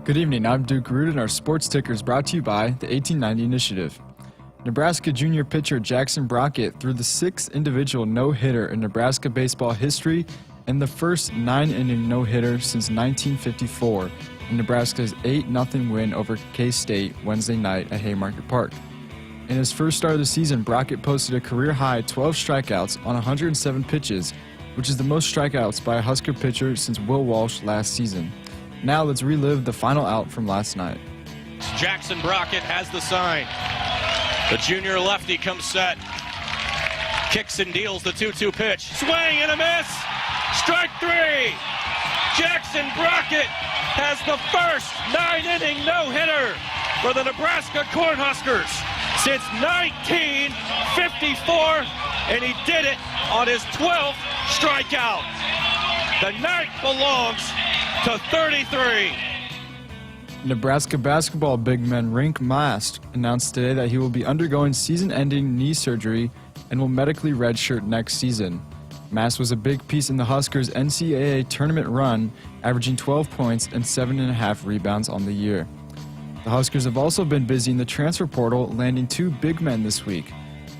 Good evening, I'm Duke Root, and our sports ticker is brought to you by the 1890 Initiative. Nebraska junior pitcher Jackson Brockett threw the 6th individual no-hitter in Nebraska baseball history and the first 9-inning no-hitter since 1954 in Nebraska's 8-0 win over K-State Wednesday night at Haymarket Park. In his first start of the season, Brockett posted a career-high 12 strikeouts on 107 pitches, which is the most strikeouts by a Husker pitcher since Will Walsh last season. Now let's relive the final out from last night. Jackson Brockett has the sign. The junior lefty comes set. Kicks and deals the 2-2 pitch. Swing and a miss. Strike 3. Jackson Brockett has the first 9-inning no-hitter for the Nebraska Cornhuskers since 1954, and he did it on his 12th strikeout. The night belongs to 33. Nebraska basketball big man Rink Mast announced today that he will be undergoing season-ending knee surgery and will medically redshirt next season. Mast was a big piece in the Huskers' NCAA tournament run, averaging 12 points and 7.5 rebounds on the year. The Huskers have also been busy in the transfer portal, landing 2 big men this week.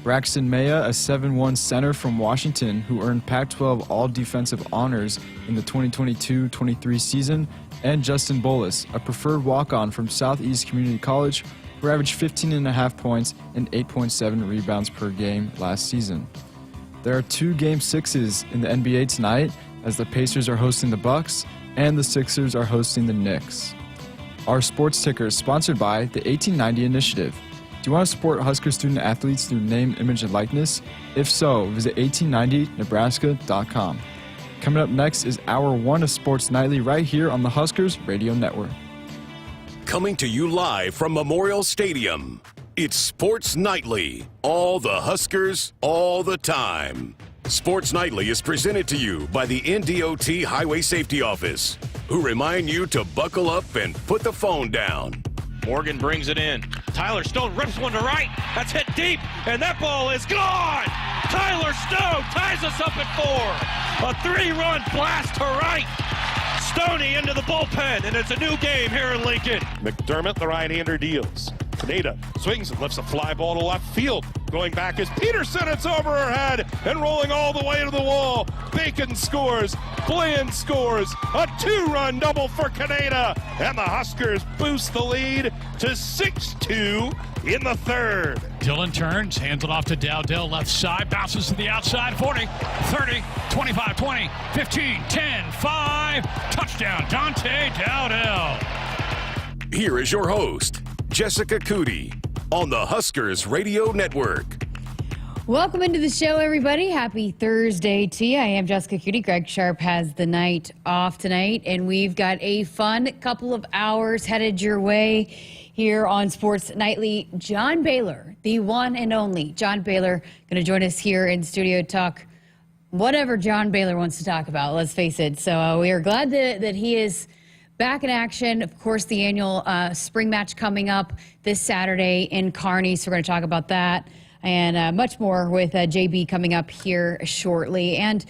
Braxton Maya, a 7'1" center from Washington who earned Pac-12 All-Defensive honors in the 2022-23 season, and Justin Bolus, a preferred walk-on from Southeast Community College who averaged 15.5 points and 8.7 rebounds per game last season. There are 2 Game 6s in the NBA tonight as the Pacers are hosting the Bucks and the Sixers are hosting the Knicks. Our sports ticker is sponsored by the 1890 Initiative. Do you want to support Husker student athletes through name, image, and likeness? If so, visit 1890nebraska.com. Coming up next is Hour 1 of Sports Nightly right here on the Huskers Radio Network. Coming to you live from Memorial Stadium, it's Sports Nightly. All the Huskers, all the time. Sports Nightly is presented to you by the NDOT Highway Safety Office, who remind you to buckle up and put the phone down. Morgan brings it in. Tyler Stone rips one to right. That's hit deep, and that ball is gone. Tyler Stone ties us up at 4. A 3-run blast to right. Stoney into the bullpen, and it's a new game here in Lincoln. McDermott, the right-hander, deals. Pineda swings and lifts a fly ball to left field. Going back is Peterson. It's over her head and rolling all the way to the wall. Bacon scores. Bland scores. A 2-run double for Pineda. And the Huskers boost the lead to 6-2 in the 3rd. Dillon turns, hands it off to Dowdell, left side, bounces to the outside, 40, 30, 25, 20, 15, 10, 5, touchdown, Dante Dowdell. Here is your host, Jessica Coody, on the Huskers Radio Network. Welcome into the show, everybody. Happy Thursday to you. I am Jessica Coody. Greg Sharpe has the night off tonight, and we've got a fun couple of hours headed your way here on Sports Nightly. John Baylor, the one and only John Baylor, going to join us here in studio to talk whatever John Baylor wants to talk about, let's face it. So we are glad that he is back in action. Of course, the annual spring match coming up this Saturday in Kearney, so we're going to talk about that and much more with JB coming up here shortly. And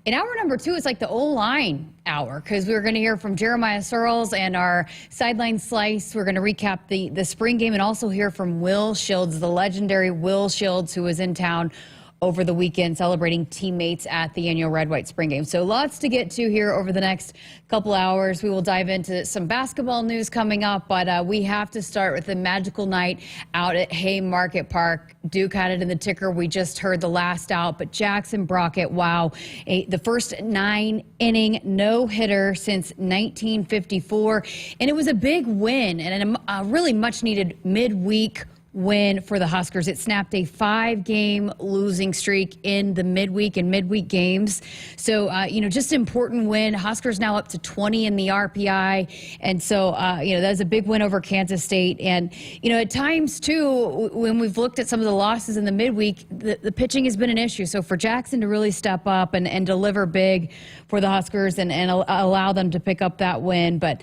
in hour number 2, it's like the O-line hour, because we're going to hear from Jeremiah Sirles and our sideline slice. We're going to recap the spring game and also hear from Will Shields, the legendary Will Shields, who was in town over the weekend celebrating teammates at the annual Red-White Spring Game. So lots to get to here over the next couple hours. We will dive into some basketball news coming up, but we have to start with the magical night out at Haymarket Park. Duke had it in the ticker. We just heard the last out, but Jackson Brockett, wow, the first 9-inning no-hitter since 1954. And it was a big win and a really much-needed midweek win for the Huskers. It snapped a 5-game losing streak in the midweek and midweek games. So, just an important win. Huskers now up to 20 in the RPI. And so, that was a big win over Kansas State. And, at times, too, when we've looked at some of the losses in the midweek, the pitching has been an issue. So for Jackson to really step up and deliver big for the Huskers and allow them to pick up that win. But,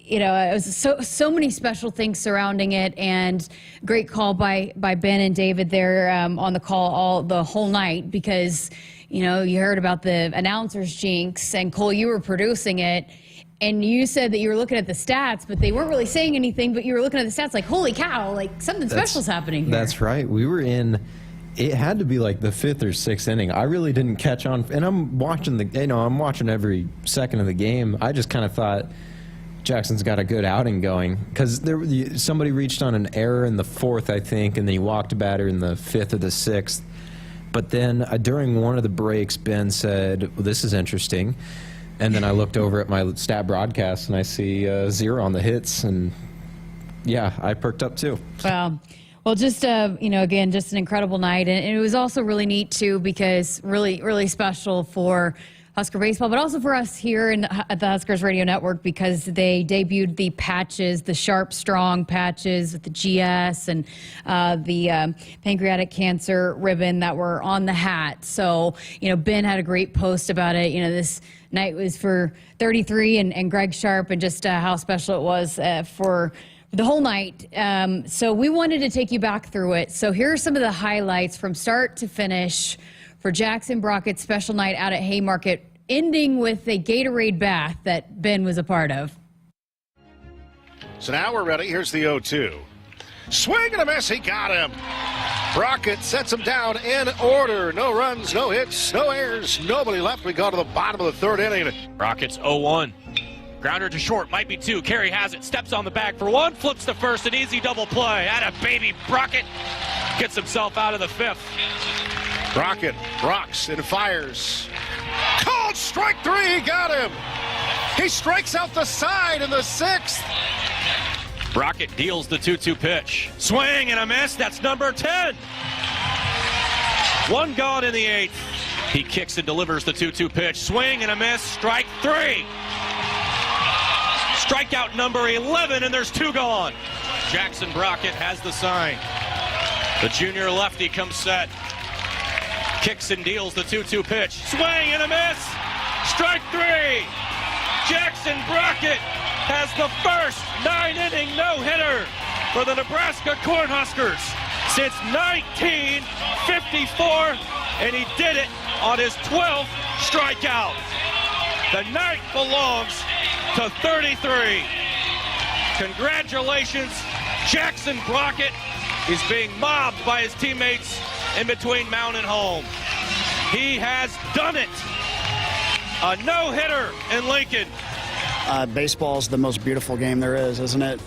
it was so many special things surrounding it, and great call by Ben and David there on the call the whole night, because you heard about the announcers jinx, and Cole, you were producing it, And you said that you were looking at the stats, but they weren't really saying anything, but you were looking at the stats like, holy cow, like something special's happening here. That's right. We were in, it had to be like the 5th or 6th inning. I really didn't catch on, and I'm watching I'm watching every second of the game. I just kind of thought Jackson's got a good outing going, because somebody reached on an error in the 4th, I think, and then he walked a batter in the 5th or the 6th. But then during one of the breaks, Ben said, well, this is interesting. And then I looked over at my stat broadcast, and I see 0 on the hits, and yeah, I perked up too. Well, just again, just an incredible night, and it was also really neat too, because really special for Husker baseball, but also for us here at the Huskers Radio Network, because they debuted the patches, the Sharp Strong patches with the GS and the pancreatic cancer ribbon that were on the hat. So, Ben had a great post about it. This night was for 33 and Greg Sharpe, and just how special it was for the whole night. So we wanted to take you back through it. So here are some of the highlights from start to finish for Jackson Brockett's special night out at Haymarket, ending with a Gatorade bath that Ben was a part of. So now we're ready. Here's the 0-2. Swing and a miss. He got him. Brockett sets him down in order. No runs, no hits, no errors, nobody left. We go to the bottom of the 3rd inning. Brockett's 0-1. Grounder to short, might be 2. Carey has it, steps on the bag for 1, flips to first, an easy double play. Atta baby, Brockett gets himself out of the 5th. Brockett rocks and fires. Called strike 3, he got him. He strikes out the side in the 6th. Brockett deals the 2-2 pitch. Swing and a miss, that's number 10. 1 gone in the 8th. He kicks and delivers the 2-2 pitch. Swing and a miss, strike 3. Strikeout number 11, and there's 2 gone. Jackson Brockett has the sign. The junior lefty comes set. Kicks and deals the 2-2 pitch. Swing and a miss. Strike 3. Jackson Brockett has the first 9-inning no-hitter for the Nebraska Cornhuskers since 1954, and he did it on his 12th strikeout. The night belongs to 33. Congratulations, Jackson Brockett is being mobbed by his teammates in between mound and home. He has done it. A no-hitter in Lincoln. Baseball is the most beautiful game there is, isn't it?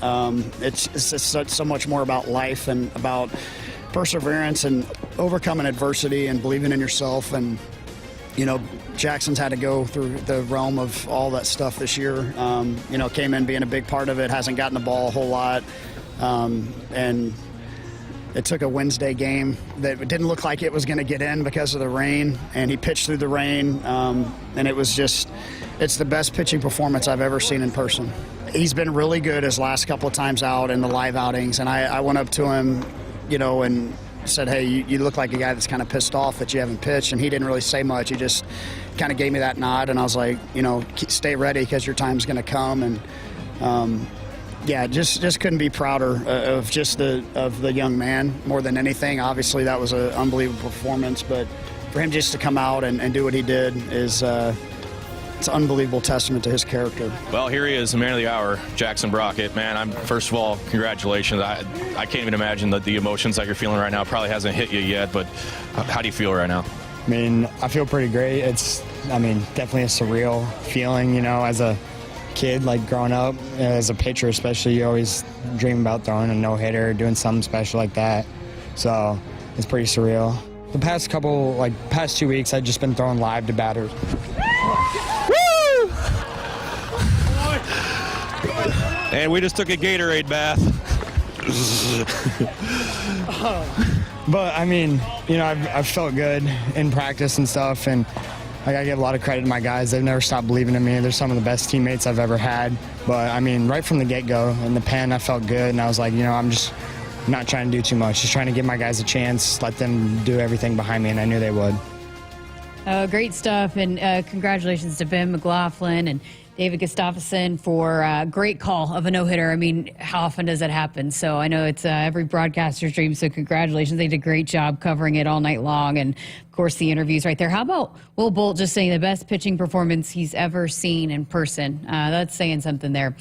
It's just so much more about life and about perseverance and overcoming adversity and believing in yourself. And, Jackson's had to go through the realm of all that stuff this year. Came in being a big part of it, hasn't gotten the ball a whole lot. And it took a Wednesday game that didn't look like it was going to get in because of the rain, and he pitched through the rain, and it's the best pitching performance I've ever seen in person. He's been really good his last couple of times out in the live outings, and I went up to him, and said, hey, you look like a guy that's kind of pissed off that you haven't pitched, and he didn't really say much. He just kind of gave me that nod, and I was like, stay ready because your time's going to come. And just couldn't be prouder of the young man more than anything. Obviously, that was an unbelievable performance, but for him just to come out and do what he did is it's an unbelievable testament to his character. Well, here he is, the man of the hour, Jackson Brockett. Man, first of all, congratulations. I can't even imagine that the emotions that you're feeling right now probably hasn't hit you yet, but how do you feel right now? I mean, I feel pretty great. It's, definitely a surreal feeling, as a kid, like growing up, as a pitcher especially, you always dream about throwing a no-hitter, doing something special like that. So it's pretty surreal. The past 2 weeks, I've just been throwing live to batters. And we just took a Gatorade bath. But I've felt good in practice and stuff, and I gotta give a lot of credit to my guys. They've never stopped believing in me. They're some of the best teammates I've ever had. But right from the get-go in the pen, I felt good, and I was like, I'm just not trying to do too much. Just trying to give my guys a chance, let them do everything behind me, and I knew they would. Great stuff, and congratulations to Ben McLaughlin and David Gustafsson for a great call of a no-hitter. I mean, how often does that happen? So I know it's every broadcaster's dream, so congratulations. They did a great job covering it all night long, and of course the interviews right there. How about Will Bolt just saying the best pitching performance he's ever seen in person? That's saying something there.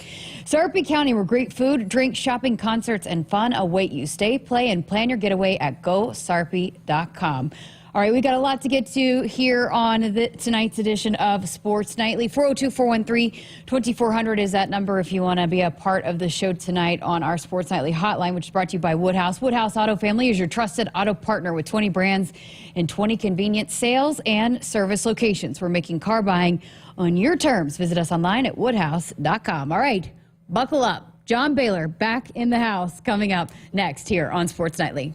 Sarpy County, where great food, drink, shopping, concerts, and fun await you. Stay, play, and plan your getaway at GoSarpy.com. All right, we got a lot to get to here on tonight's edition of Sports Nightly. 402-413-2400 is that number if you want to be a part of the show tonight on our Sports Nightly hotline, which is brought to you by Woodhouse. Woodhouse Auto Family is your trusted auto partner with 20 brands and 20 convenient sales and service locations. We're making car buying on your terms. Visit us online at woodhouse.com. All right, buckle up. John Baylor back in the house coming up next here on Sports Nightly.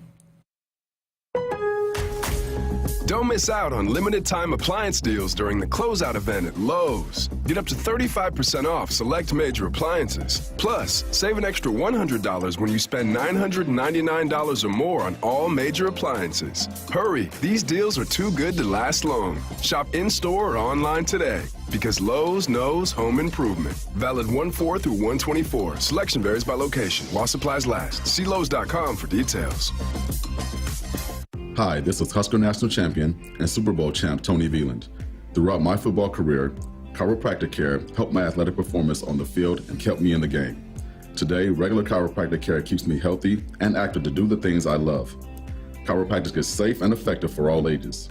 Don't miss out on limited time appliance deals during the closeout event at Lowe's. Get up to 35% off select major appliances. Plus, save an extra $100 when you spend $999 or more on all major appliances. Hurry, these deals are too good to last long. Shop in-store or online today because Lowe's knows home improvement. Valid 1/4 through 1/24. Selection varies by location while supplies last. See Lowe's.com for details. Hi, this is Husker National Champion and Super Bowl champ Tony Veland. Throughout my football career, chiropractic care helped my athletic performance on the field and kept me in the game. Today, regular chiropractic care keeps me healthy and active to do the things I love. Chiropractic is safe and effective for all ages.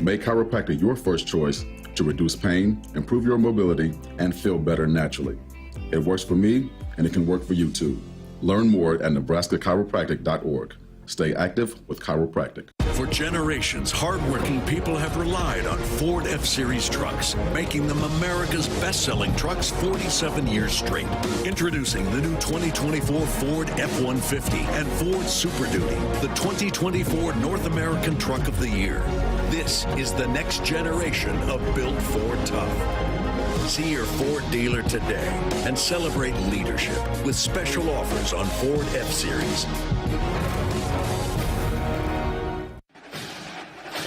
Make chiropractic your first choice to reduce pain, improve your mobility, and feel better naturally. It works for me, and it can work for you too. Learn more at nebraska-chiropractic.org. Stay active with chiropractic. For generations, hardworking people have relied on Ford F-Series trucks, making them America's best-selling trucks 47 years straight. Introducing the new 2024 Ford F-150 and Ford Super Duty, the 2024 North American Truck of the Year. This is the next generation of built Ford tough. See your Ford dealer today and celebrate leadership with special offers on Ford F-Series.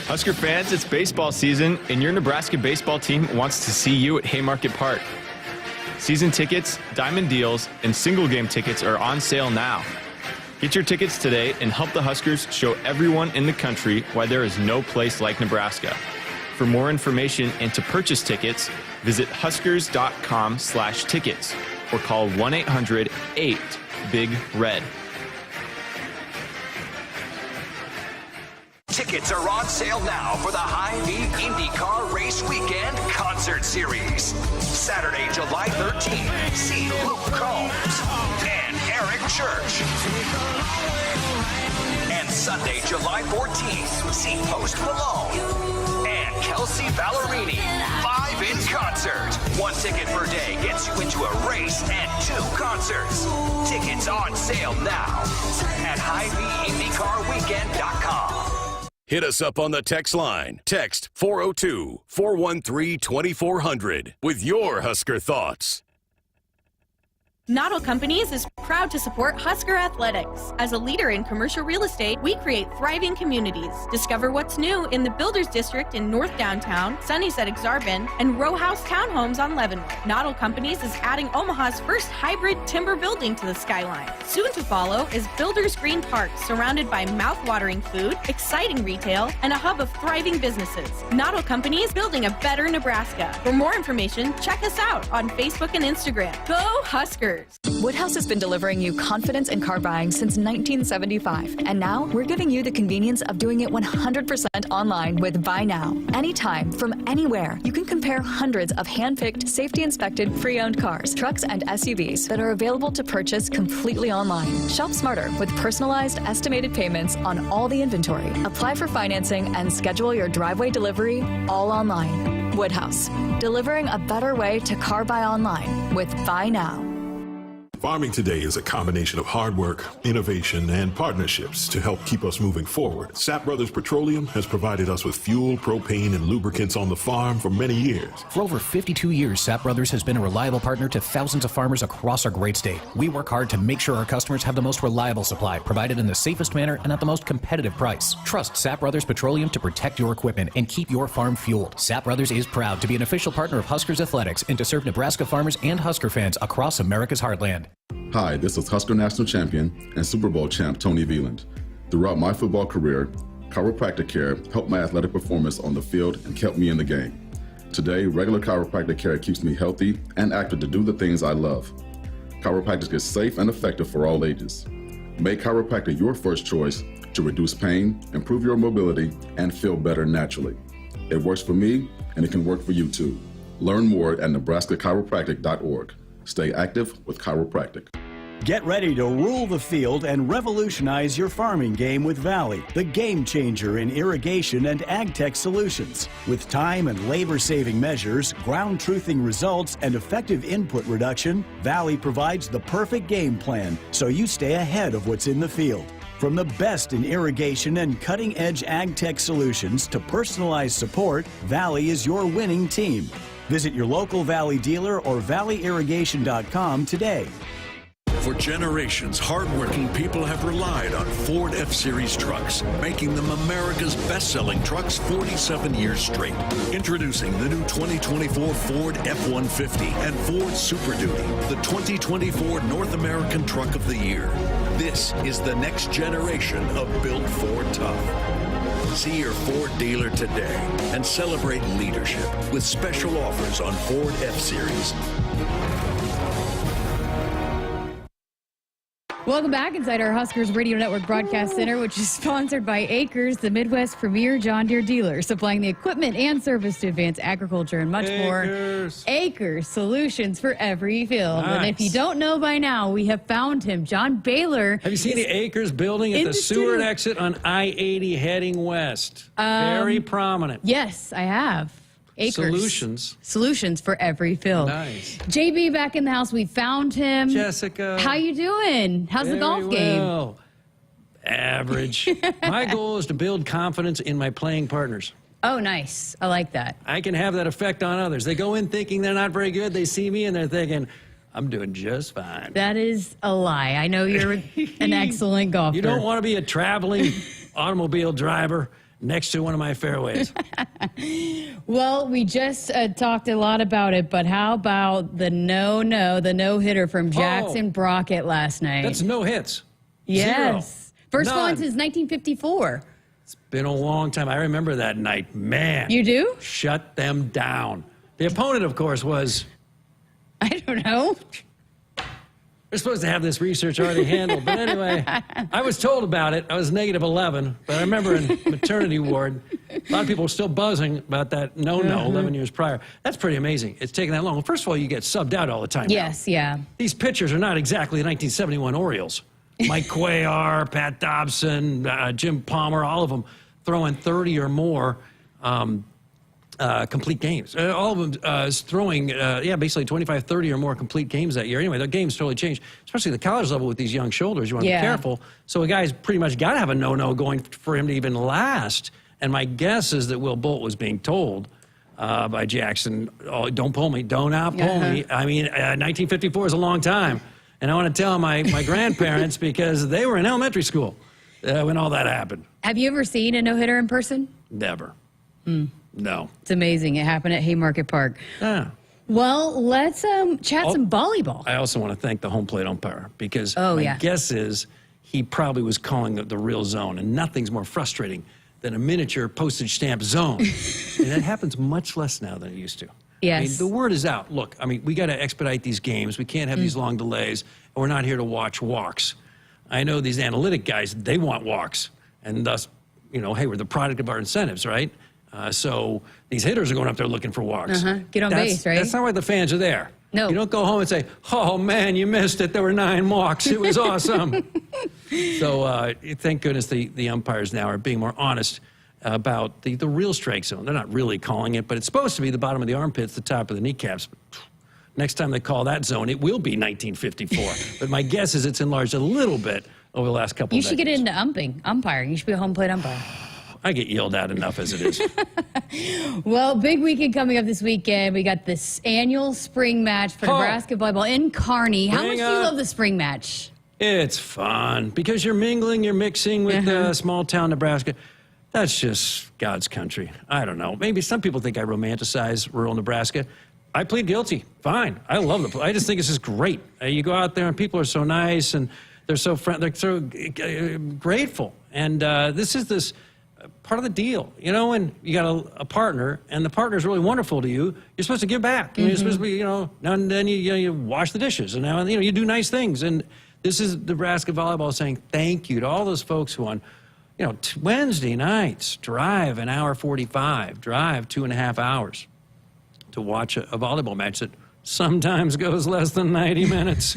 Husker fans, it's baseball season, and your Nebraska baseball team wants to see you at Haymarket Park. Season tickets, diamond deals, and single game tickets are on sale now. Get your tickets today and help the Huskers show everyone in the country why there is no place like Nebraska. For more information and to purchase tickets, visit huskers.com/tickets or call 1-800-8-BIG-RED. Tickets are on sale now for the Hy-Vee IndyCar Race Weekend Concert Series. Saturday, July 13th, see Luke Combs and Eric Church. And Sunday, July 14th, see Post Malone and Kelsey Ballerini, live in concert. 1 ticket per day gets you into a race and 2 concerts. Tickets on sale now at HyVeeIndyCarWeekend.com. Hit us up on the text line. Text 402-413-2400 with your Husker thoughts. Noddle Companies is proud to support Husker athletics. As a leader in commercial real estate, we create thriving communities. Discover what's new in the Builders District in North Downtown, Sunny's at Exarban, and Row House Townhomes on Leavenworth. Noddle Companies is adding Omaha's first hybrid timber building to the skyline. Soon to follow is Builders Green Park, surrounded by mouth-watering food, exciting retail, and a hub of thriving businesses. Noddle Companies, building a better Nebraska. For more information, check us out on Facebook and Instagram. Go Huskers! Woodhouse has been delivering you confidence in car buying since 1975, and now we're giving you the convenience of doing it 100% online with Buy Now. Anytime, from anywhere, you can compare hundreds of hand-picked, safety-inspected, pre-owned cars, trucks, and SUVs that are available to purchase completely online. Shop smarter with personalized, estimated payments on all the inventory. Apply for financing and schedule your driveway delivery all online. Woodhouse, delivering a better way to car buy online with Buy Now. Farming today is a combination of hard work, innovation, and partnerships to help keep us moving forward. Sap Brothers Petroleum has provided us with fuel, propane, and lubricants on the farm for many years. For over 52 years, Sap Brothers has been a reliable partner to thousands of farmers across our great state. We work hard to make sure our customers have the most reliable supply, provided in the safest manner and at the most competitive price. Trust Sap Brothers Petroleum to protect your equipment and keep your farm fueled. Sap Brothers is proud to be an official partner of Huskers Athletics and to serve Nebraska farmers and Husker fans across America's heartland. Hi, this is Husker National Champion and Super Bowl champ Tony Veland. Throughout my football career, chiropractic care helped my athletic performance on the field and kept me in the game. Today, regular chiropractic care keeps me healthy and active to do the things I love. Chiropractic is safe and effective for all ages. Make chiropractic your first choice to reduce pain, improve your mobility, and feel better naturally. It works for me, and it can work for you too. Learn more at nebraska-chiropractic.org. Stay active with chiropractic. Get ready to rule the field and revolutionize your farming game with Valley, the game changer in irrigation and ag tech solutions. With time and labor-saving measures, ground truthing results, and effective input reduction, Valley provides the perfect game plan so you stay ahead of what's in the field. From the best in irrigation and cutting-edge ag tech solutions to personalized support, Valley is your winning team. Visit your local Valley dealer or valleyirrigation.com today. For generations, hardworking people have relied on Ford F-Series trucks, making them America's best-selling trucks 47 years straight. Introducing the new 2024 Ford F-150 and Ford Super Duty, the 2024 North American Truck of the Year. This is the next generation of Built Ford Tough. See your Ford dealer today and celebrate leadership with special offers on Ford F-Series. Welcome back inside our Huskers Radio Network Broadcast Center, which is sponsored by Acres, the Midwest premier John Deere dealer, supplying the equipment and service to advance agriculture and much more. Acres, solutions for every field. Nice. And if you don't know by now, we have found him. John Baylor. Have you seen the Acres building at the Seward exit on I-80 heading west? Very prominent. Yes, I have. Acres. Solutions for every field. Nice. JB back in the house. We found him. Jessica. How you doing? How's the golf game? Average. My goal is to build confidence in my playing partners. Oh, nice. I like that. I can have that effect on others. They go in thinking they're not very good. They see me and they're thinking, I'm doing just fine. That is a lie. I know you're an excellent golfer. You don't want to be a traveling automobile driver next to one of my fairways. Well, we just talked a lot about it, but how about the no-hitter from Jackson Brockett last night? That's no hits. Yes. Zero. First None. one since 1954. It's been a long time. I remember that night. Man. You do? Shut them down. The opponent, of course, was... I don't know. We're supposed to have this research already handled. But anyway, I was told about it. I was -11. But I remember in maternity ward, a lot of people were still buzzing about that no-no 11 years prior. That's pretty amazing. It's taken that long. Well, first of all, you get subbed out all the time. Yes, yeah. These pitchers are not exactly the 1971 Orioles. Mike Cuellar, Pat Dobson, Jim Palmer, all of them throwing 30 or more complete games. All of them is throwing, basically 25, 30 or more complete games that year. Anyway, the game's totally changed, especially the college level with these young shoulders. You want to be careful. So a guy's pretty much got to have a no-no going for him to even last. And my guess is that Will Bolt was being told by Jackson, oh, don't pull me, do not pull me. I mean, 1954 is a long time. And I want to tell my grandparents because they were in elementary school when all that happened. Have you ever seen a no-hitter in person? Never. No. It's amazing. It happened at Haymarket Park. Yeah. Well, let's chat some volleyball. I also want to thank the home plate umpire because my guess is he probably was calling the real zone, and nothing's more frustrating than a miniature postage stamp zone. And that happens much less now than it used to. Yes. I mean, the word is out. Look, I mean, we got to expedite these games. We can't have these long delays, and we're not here to watch walks. I know these analytic guys, they want walks, and thus, you know, hey, we're the product of our incentives, right? So these hitters are going up there looking for walks. Get on base, right? That's not why the fans are there. No. You don't go home and say, oh, man, you missed it. There were 9 walks. It was awesome. So thank goodness the umpires now are being more honest about the real strike zone. They're not really calling it, but it's supposed to be the bottom of the armpits, the top of the kneecaps. Next time they call that zone, it will be 1954. But my guess is it's enlarged a little bit over the last couple of You should decades. get into umpiring. You should be a home plate umpire. I get yelled at enough as it is. Well, big weekend coming up this weekend. We got this annual spring match for Nebraska volleyball in Kearney. How much do you love the spring match? It's fun because you're mingling, you're mixing with small town Nebraska. That's just God's country. I don't know. Maybe some people think I romanticize rural Nebraska. I plead guilty. Fine. I love the place. I just think it's just great. You go out there and people are so nice and they're so friendly. They're so grateful. And this is this part of the deal. You know, when you got a partner and the partner is really wonderful to you, you're supposed to give back. You're supposed to be, now and then you wash the dishes and now and you do nice things. And this is Nebraska volleyball saying thank you to all those folks who on Wednesday nights drive an hour 45, drive 2.5 hours to watch a volleyball match that sometimes goes less than 90 minutes.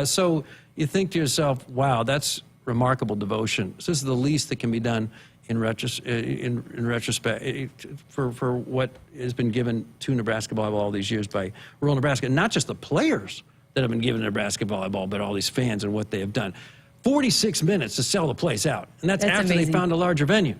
So you think to yourself, wow, that's remarkable devotion. So this is the least that can be done in retrospect for what has been given to Nebraska volleyball all these years by rural Nebraska. And not just the players that have been given Nebraska volleyball, but all these fans and what they have done. 46 minutes to sell the place out. And that's after amazing. they found a larger venue.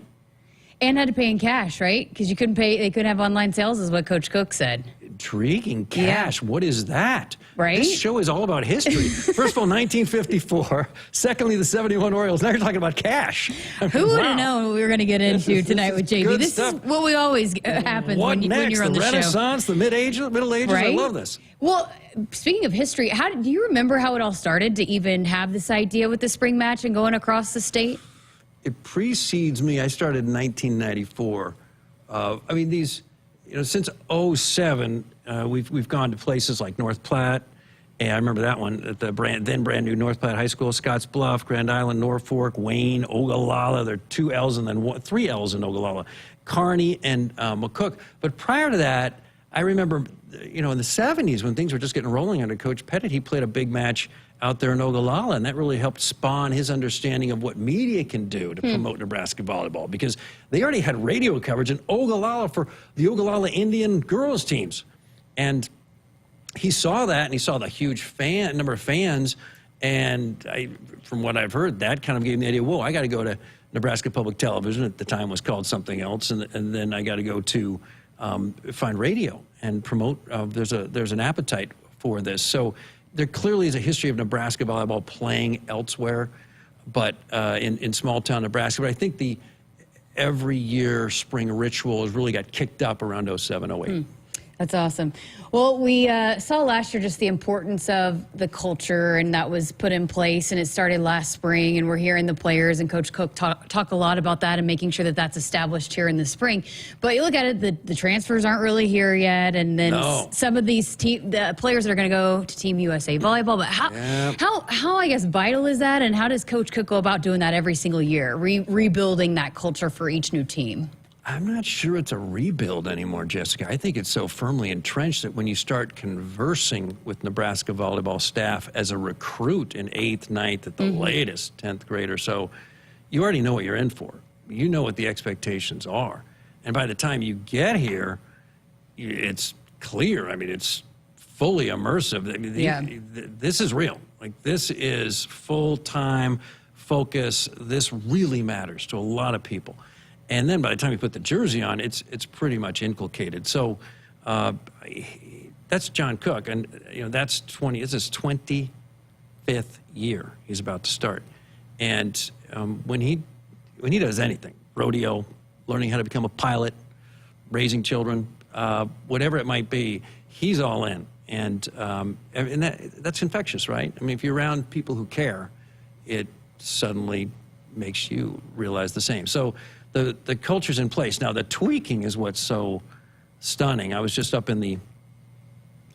And had to pay in cash, right? Because they couldn't have online sales, is what Coach Cook said. Intriguing. Cash. What is that? Right? This show is all about history. First of all, 1954. Secondly, the 71 Orioles. Now you're talking about cash. Who would have known what we were going to get into tonight with JB? This is what we always happens when you're on the show. The Renaissance, the Middle Ages. Right? I love this. Well, speaking of history, do you remember how it all started to even have this idea with the spring match and going across the state? It precedes me. I started in 1994. Since 2007, we've gone to places like North Platte. And I remember that one at the then brand new North Platte High School, Scotts Bluff, Grand Island, Norfolk, Wayne, Ogallala. There are 2 L's and then 3 L's in Ogallala, Kearney and McCook. But prior to that, I remember, in the 70s when things were just getting rolling under Coach Pettit, he played a big match out there in Ogallala, and that really helped spawn his understanding of what media can do to promote Nebraska volleyball, because they already had radio coverage in Ogallala for the Ogallala Indian girls teams. And he saw that, and he saw the huge number of fans, and from what I've heard, that kind of gave me the idea, whoa, I got to go to Nebraska Public Television, at the time was called something else, and then I got to go to find radio and promote. There's an appetite for this. So there clearly is a history of Nebraska volleyball playing elsewhere, but in small town Nebraska. But I think the every year spring ritual has really got kicked up around 07, 08. That's awesome. Well, we saw last year just the importance of the culture, and that was put in place, and it started last spring, and we're hearing the players and Coach Cook talk a lot about that and making sure that that's established here in the spring. But you look at it, the transfers aren't really here yet, and then some of these the players that are going to go to Team USA Volleyball. But how I guess vital is that, and how does Coach Cook go about doing that every single year, rebuilding that culture for each new team? I'm not sure it's a rebuild anymore, Jessica. I think it's so firmly entrenched that when you start conversing with Nebraska volleyball staff as a recruit in 8th, 9th, at the latest 10th grade or so, you already know what you're in for. You know what the expectations are. And by the time you get here, it's clear. I mean, it's fully immersive. I mean, this is real. Like, this is full-time focus. This really matters to a lot of people. And then by the time you put the jersey on, it's pretty much inculcated. So that's John Cook, and that's it's his 25th year he's about to start. And when he does anything, rodeo, learning how to become a pilot, raising children, whatever it might be, he's all in. And that's infectious, right? I mean, if you're around people who care, it suddenly makes you realize the same. So the culture's in place. Now, the tweaking is what's so stunning. I was just up in the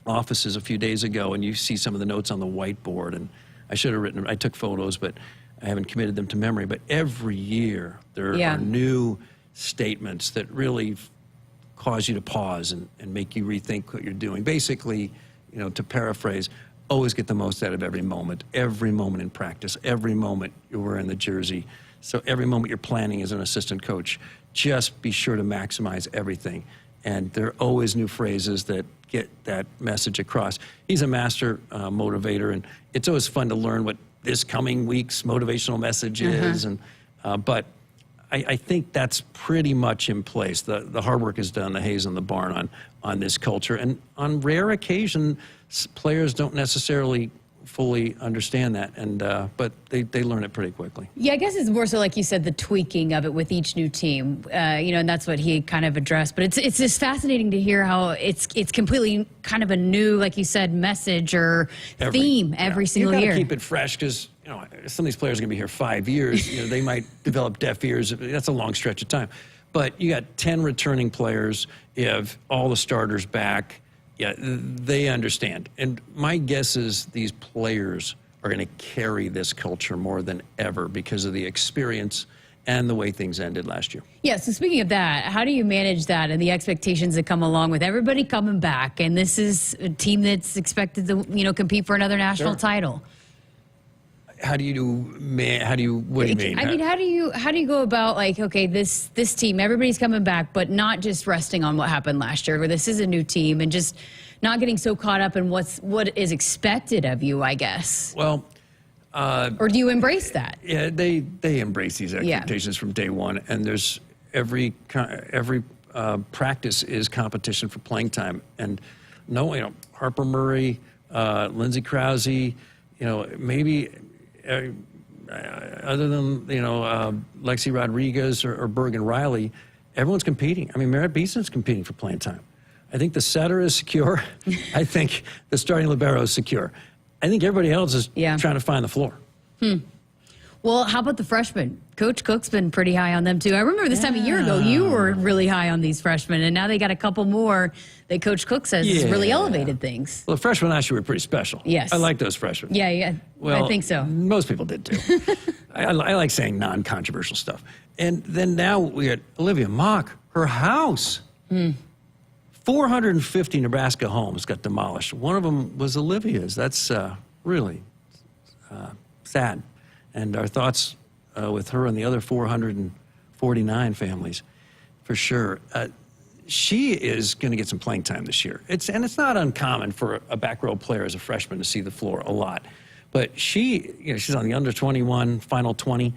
offices a few days ago, and you see some of the notes on the whiteboard, and I took photos, but I haven't committed them to memory. But every year there are new statements that really cause you to pause and make you rethink what you're doing. Basically, to paraphrase, always get the most out of every moment in practice, every moment you're wearing the jersey. So every moment you're planning as an assistant coach, just be sure to maximize everything. And there are always new phrases that get that message across. He's a master motivator, and it's always fun to learn what this coming week's motivational message is. And but I think that's pretty much in place. The hard work is done, the hay's in the barn on this culture. And on rare occasion, players don't necessarily fully understand that, and but they learn it pretty quickly. Yeah, I guess it's more so, like you said, the tweaking of it with each new team, and that's what he kind of addressed. But it's just fascinating to hear how it's completely kind of a new, like you said, message or theme every single year. You got to keep it fresh because some of these players are going to be here 5 years. They might develop deaf ears. That's a long stretch of time. But you got 10 returning players. You have all the starters back. Yeah, they understand. And my guess is these players are going to carry this culture more than ever because of the experience and the way things ended last year. Yeah, so speaking of that, how do you manage that and the expectations that come along with everybody coming back? And this is a team that's expected to, compete for another national title. What do you mean? I mean, how do you go about, like, okay, this team, everybody's coming back, but not just resting on what happened last year, where this is a new team, and just not getting so caught up in what is expected of you, I guess. Well, or do you embrace that? Yeah, they embrace these expectations from day one, and there's every practice is competition for playing time, and Harper Murray, Lindsey Krause, maybe. Other than Lexi Rodriguez or Bergen Riley, everyone's competing. I mean, Merritt Beeson's competing for playing time. I think the setter is secure. I think the starting libero is secure. I think everybody else is trying to find the floor. Well, how about the freshmen? Coach Cook's been pretty high on them, too. I remember this time a year ago, you were really high on these freshmen, and now they got a couple more that Coach Cook says has really elevated things. Well, the freshmen last year were pretty special. Yes. I like those freshmen. Yeah, well, I think so. Most people did, too. I like saying non-controversial stuff. And then now we had Olivia Mock, her house. 450 Nebraska homes got demolished. One of them was Olivia's. That's really sad. And our thoughts with her and the other 449 families, for sure. She is going to get some playing time this year. It's not uncommon for a back row player as a freshman to see the floor a lot. But she's on the under 21, final 20.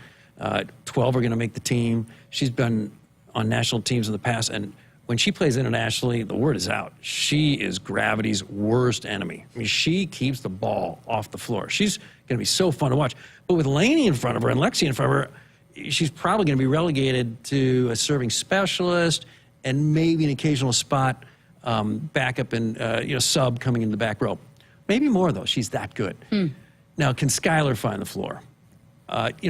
12 are going to make the team. She's been on national teams in the past, and when she plays internationally, the word is out. She is gravity's worst enemy. I mean, she keeps the ball off the floor. She's going to be so fun to watch. But with Lainey in front of her and Lexi in front of her, she's probably going to be relegated to a serving specialist and maybe an occasional spot backup and sub coming in the back row. Maybe more, though. She's that good. Now, can Skylar find the floor? 5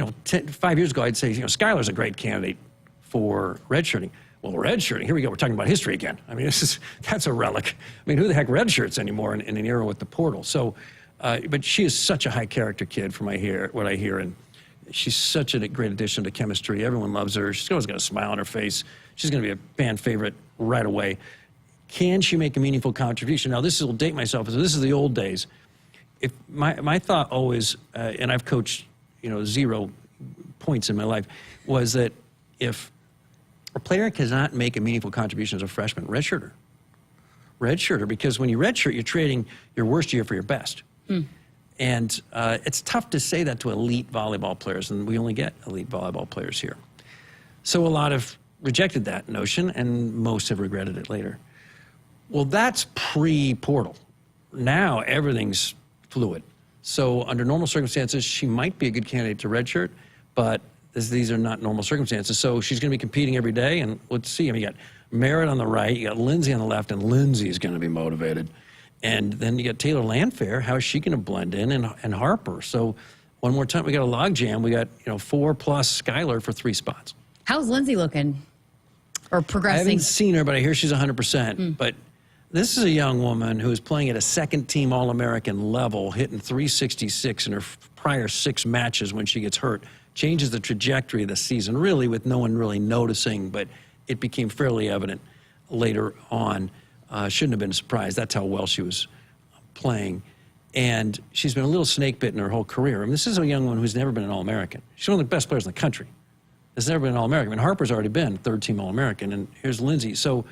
years ago, I'd say, Skylar's a great candidate for redshirting. Well, redshirting, here we go. We're talking about history again. I mean, that's a relic. I mean, who the heck redshirts anymore in an era with the portal? So, but she is such a high character kid from what I hear, and she's such a great addition to chemistry. Everyone loves her. She's always got a smile on her face. She's going to be a fan favorite right away. Can she make a meaningful contribution? Now, this will date myself. So this is the old days. If my thought always, and I've coached 0 points in my life, was that if a player cannot make a meaningful contribution as a freshman, redshirt her. Redshirt her, because when you redshirt, you're trading your worst year for your best. And it's tough to say that to elite volleyball players, and we only get elite volleyball players here. So a lot have rejected that notion, and most have regretted it later. Well, that's pre-portal. Now everything's fluid. So under normal circumstances, she might be a good candidate to redshirt, but these are not normal circumstances. So she's going to be competing every day, and let's see. I mean, you got Merritt on the right, you got Lindsay on the left, and Lindsay's going to be motivated. And then you got Taylor Landfair. How is she going to blend in? And Harper. So one more time, we got a log jam. We got 4+ Skylar for 3 spots. How's Lindsay looking or progressing? I haven't seen her, but I hear she's 100%. But this is a young woman who is playing at a second-team All-American level, hitting 366 in her prior 6 matches when she gets hurt. Changes the trajectory of the season, really, with no one really noticing, but it became fairly evident later on. Shouldn't have been a surprise. That's how well she was playing. And she's been a little snake bitten her whole career. I mean, this is a young woman who's never been an All-American. She's one of the best players in the country. Has never been an All-American. I mean, Harper's already been 3rd-team All-American, and here's Lindsay. So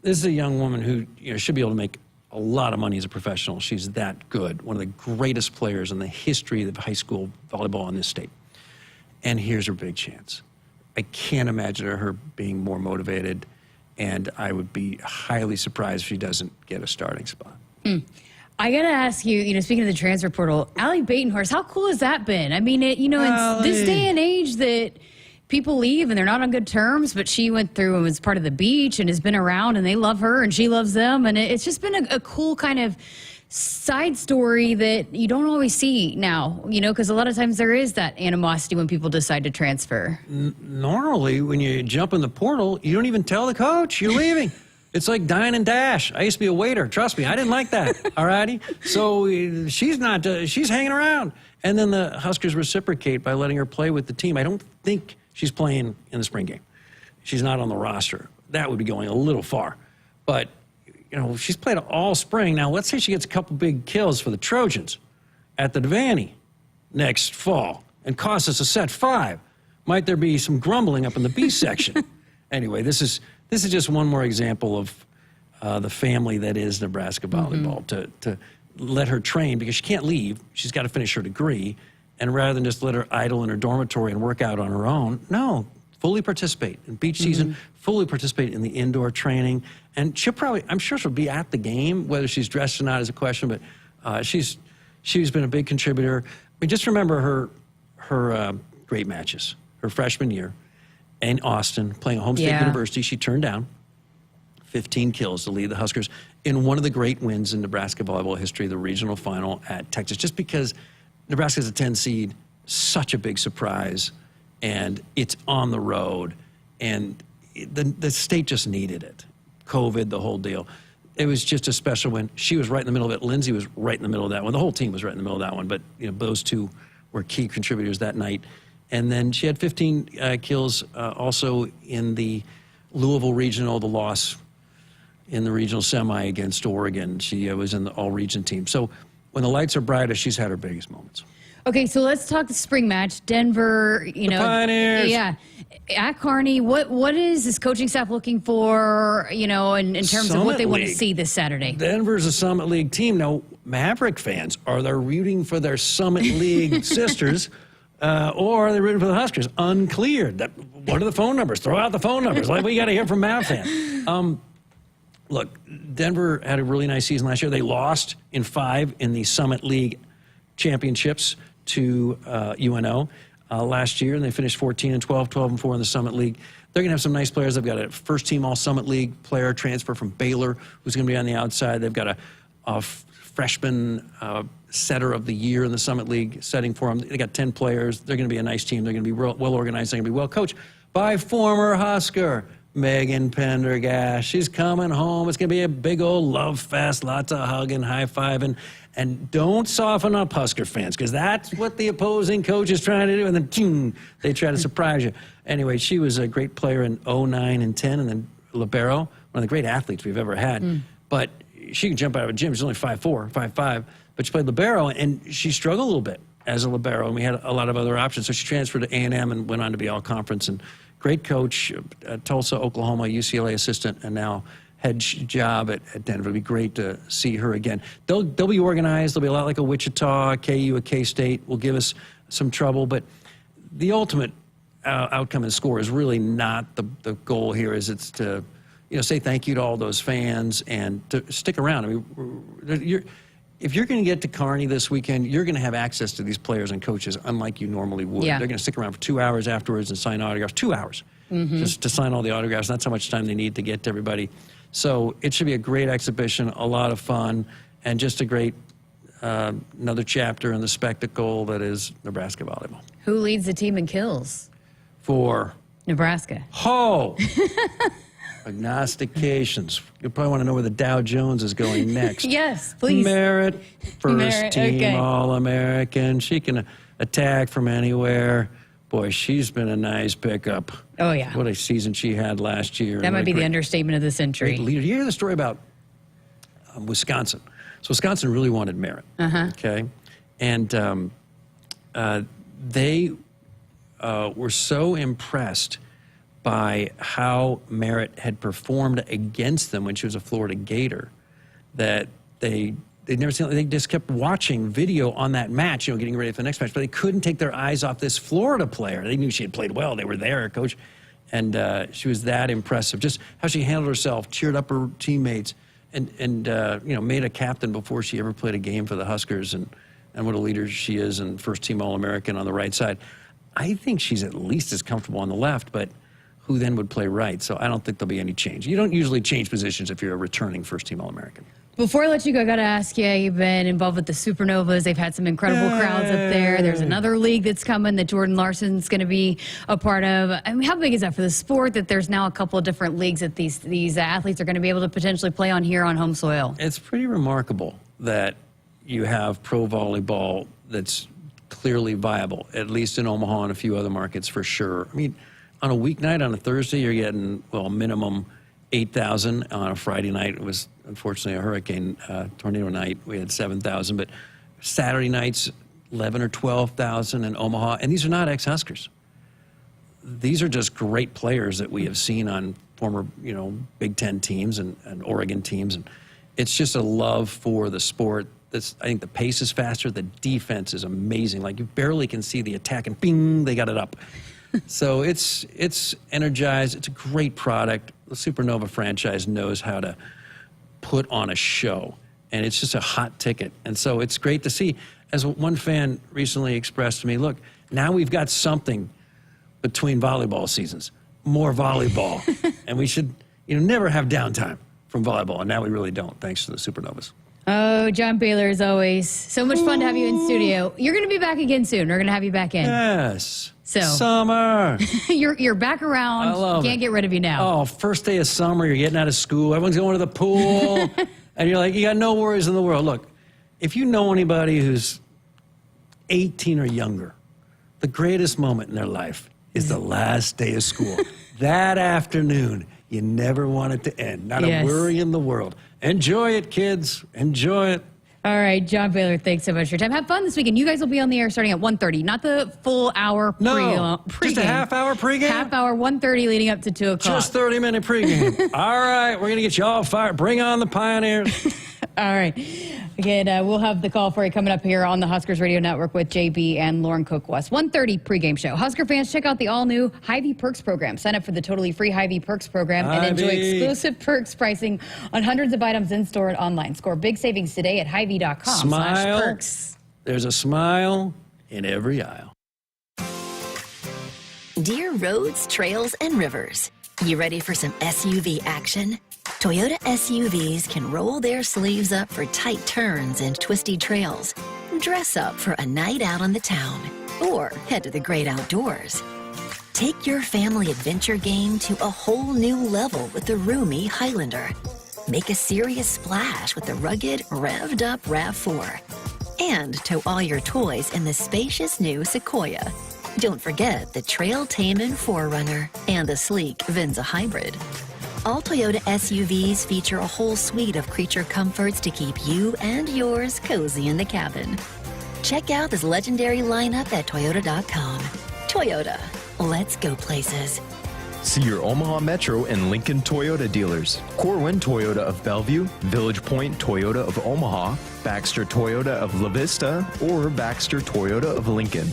This is a young woman who should be able to make a lot of money as a professional. She's that good. One of the greatest players in the history of high school volleyball in this state. And here's her big chance. I can't imagine her being more motivated, and I would be highly surprised if she doesn't get a starting spot. I got to ask you, speaking of the transfer portal, Allie Batenhorst, how cool has that been? I mean, in this day and age that people leave and they're not on good terms, but she went through and was part of the beach and has been around, and they love her and she loves them. And it's just been a cool kind of side story that you don't always see now, because a lot of times there is that animosity when people decide to transfer. Normally, when you jump in the portal, you don't even tell the coach you're leaving. It's like dine and dash. I used to be a waiter. Trust me, I didn't like that. All righty? So she's not, she's hanging around. And then the Huskers reciprocate by letting her play with the team. I don't think she's playing in the spring game. She's not on the roster. That would be going a little far. But, she's played all spring. Now, let's say she gets a couple big kills for the Trojans at the Devaney next fall and costs us a set 5. Might there be some grumbling up in the B section? Anyway, this is just one more example of the family that is Nebraska volleyball. To let her train, because she can't leave. She's got to finish her degree. And rather than just let her idle in her dormitory and work out on her own, no, fully participate in beach season, fully participate in the indoor training. And I'm sure she'll be at the game, whether she's dressed or not is a question, but she's been a big contributor. I mean, just remember her great matches. Her freshman year in Austin, playing at Home State University, she turned down 15 kills to lead the Huskers in one of the great wins in Nebraska volleyball history, the regional final at Texas, just because Nebraska's a 10 seed, such a big surprise, and it's on the road, and the state just needed it. COVID, the whole deal. It was just a special win. She was right in the middle of it. Lindsay was right in the middle of that one. The whole team was right in the middle of that one, but those two were key contributors that night. And then she had 15 kills also in the Louisville regional, the loss in the regional semi against Oregon. She was in the all-region team. So when the lights are brightest, she's had her biggest moments. Okay, so let's talk the spring match. Denver, The Pioneers. Yeah. At Kearney, what is this coaching staff looking for, in terms of what they want to see this Saturday? Denver's a Summit League team. Now, Maverick fans, are they rooting for their Summit League sisters, or are they rooting for the Huskers? Unclear. What are the phone numbers? Throw out the phone numbers. Like we got to hear from Mav fans. Look, Denver had a really nice season last year. They lost in 5 in the Summit League championships to UNO last year, and they finished 14-12, 12-4 in the Summit League. They're going to have some nice players. They've got a first-team All-Summit League player transfer from Baylor who's going to be on the outside. They've got a freshman setter of the year in the Summit League setting for them. They got 10 players. They're going to be a nice team. They're going to be well organized. They're going to be well coached by former Husker Megan Pendergast. She's coming home. It's going to be a big old love fest, lots of hugging, high-fiving. And don't soften up, Husker fans, because that's what the opposing coach is trying to do. And then ting, they try to surprise you. Anyway, she was a great player in 09 and 10, and then libero, one of the great athletes we've ever had. But she can jump out of a gym. She's only 5'4", 5'5", but she played libero, and she struggled a little bit as a libero, and we had a lot of other options. So she transferred to A&M and went on to be all-conference. And great coach, Tulsa, Oklahoma, UCLA assistant, and now head job at Denver. It'd be great to see her again. They'll be organized. They'll be a lot like a Wichita, a KU, a K-State. Will give us some trouble, but the ultimate outcome and score is really not the goal here. It's to say thank you to all those fans and to stick around. I mean, if you're going to get to Kearney this weekend, you're going to have access to these players and coaches unlike you normally would. Yeah. They're going to stick around for 2 hours afterwards and sign autographs. 2 hours just to sign all the autographs. That's how much time they need to get to everybody. So it should be a great exhibition, a lot of fun, and just a great another chapter in the spectacle that is Nebraska volleyball. Who leads the team in kills? For Nebraska. Agnostications. You probably want to know where the Dow Jones is going next. Yes, please. Merritt, first team okay. All-American. She can attack from anywhere. Boy, she's been a nice pickup. Oh, yeah. What a season she had last year. That might be the understatement of the century. Great leader. You hear the story about Wisconsin. So Wisconsin really wanted Merritt. Okay? And they were so impressed by how Merritt had performed against them when she was a Florida Gator, that they'd never seen. They just kept watching video on that match, getting ready for the next match, but they couldn't take their eyes off this Florida player. They knew she had played well. They were there, coach, and she was that impressive. Just how she handled herself, cheered up her teammates, and made a captain before she ever played a game for the Huskers, and what a leader she is, and first-team All-American on the right side. I think she's at least as comfortable on the left, but who then would play right? So I don't think there'll be any change. You don't usually change positions if you're a returning first-team All-American. Before I let you go, I got to ask you, you've been involved with the Supernovas. They've had some incredible crowds up there. There's another league that's coming that Jordan Larson's going to be a part of. I mean, how big is that for the sport that there's now a couple of different leagues that these athletes are going to be able to potentially play on here on home soil? It's pretty remarkable that you have pro volleyball that's clearly viable, at least in Omaha and a few other markets for sure. I mean, on a weeknight, on a Thursday, you're getting, minimum 8,000. On a Friday night, it was unfortunately a hurricane tornado night. We had 7,000, but Saturday nights, 11 or 12,000 in Omaha. And these are not ex-Huskers. These are just great players that we have seen on former, Big Ten teams and Oregon teams. And it's just a love for the sport. I think the pace is faster. The defense is amazing. Like, you barely can see the attack, and bing, they got it up. So it's energized. It's a great product. The Supernova franchise knows how to put on a show, and it's just a hot ticket. And so it's great to see. As one fan recently expressed to me, look, now we've got something between volleyball seasons, more volleyball, and we should never have downtime from volleyball, and now we really don't, thanks to the Supernovas. Oh, John Baylor, as always. So much fun to have you in studio. You're going to be back again soon. We're going to have you back in. Yes. So summer. You're back around. I love Can't get rid of you now. Oh, first day of summer, you're getting out of school. Everyone's going to the pool. And you're like, you got no worries in the world. Look, if you know anybody who's 18 or younger, the greatest moment in their life is the last day of school. That afternoon, you never want it to end. Not a worry in the world. Enjoy it, kids. Enjoy it. All right, John Baylor, thanks so much for your time. Have fun this weekend. You guys will be on the air starting at 1:30, not the full hour pregame. Just a half-hour pregame? Half hour, 1:30 leading up to 2 o'clock. Just 30-minute pregame. All right, we're going to get you all fired. Bring on the Pioneers. All right. Again, we'll have the call for you coming up here on the Huskers Radio Network with JB and Lauren Cook-West. 1:30 pregame show. Husker fans, check out the all-new Hy-Vee Perks program. Sign up for the totally free Hy-Vee Perks program and enjoy exclusive perks pricing on hundreds of items in-store and online. Score big savings today at Hy-Vee.com/perks. There's a smile in every aisle. Dear roads, trails, and rivers, you ready for some SUV action? Toyota SUVs can roll their sleeves up for tight turns and twisty trails, dress up for a night out on the town, or head to the great outdoors. Take your family adventure game to a whole new level with the roomy Highlander. Make a serious splash with the rugged, revved-up RAV4. And tow all your toys in the spacious new Sequoia. Don't forget the trail-taming 4Runner and the sleek Venza Hybrid. All Toyota SUVs feature a whole suite of creature comforts to keep you and yours cozy in the cabin. Check out this legendary lineup at Toyota.com. Toyota, let's go places. See your Omaha Metro and Lincoln Toyota dealers. Corwin Toyota of Bellevue, Village Point Toyota of Omaha, Baxter Toyota of La Vista, or Baxter Toyota of Lincoln.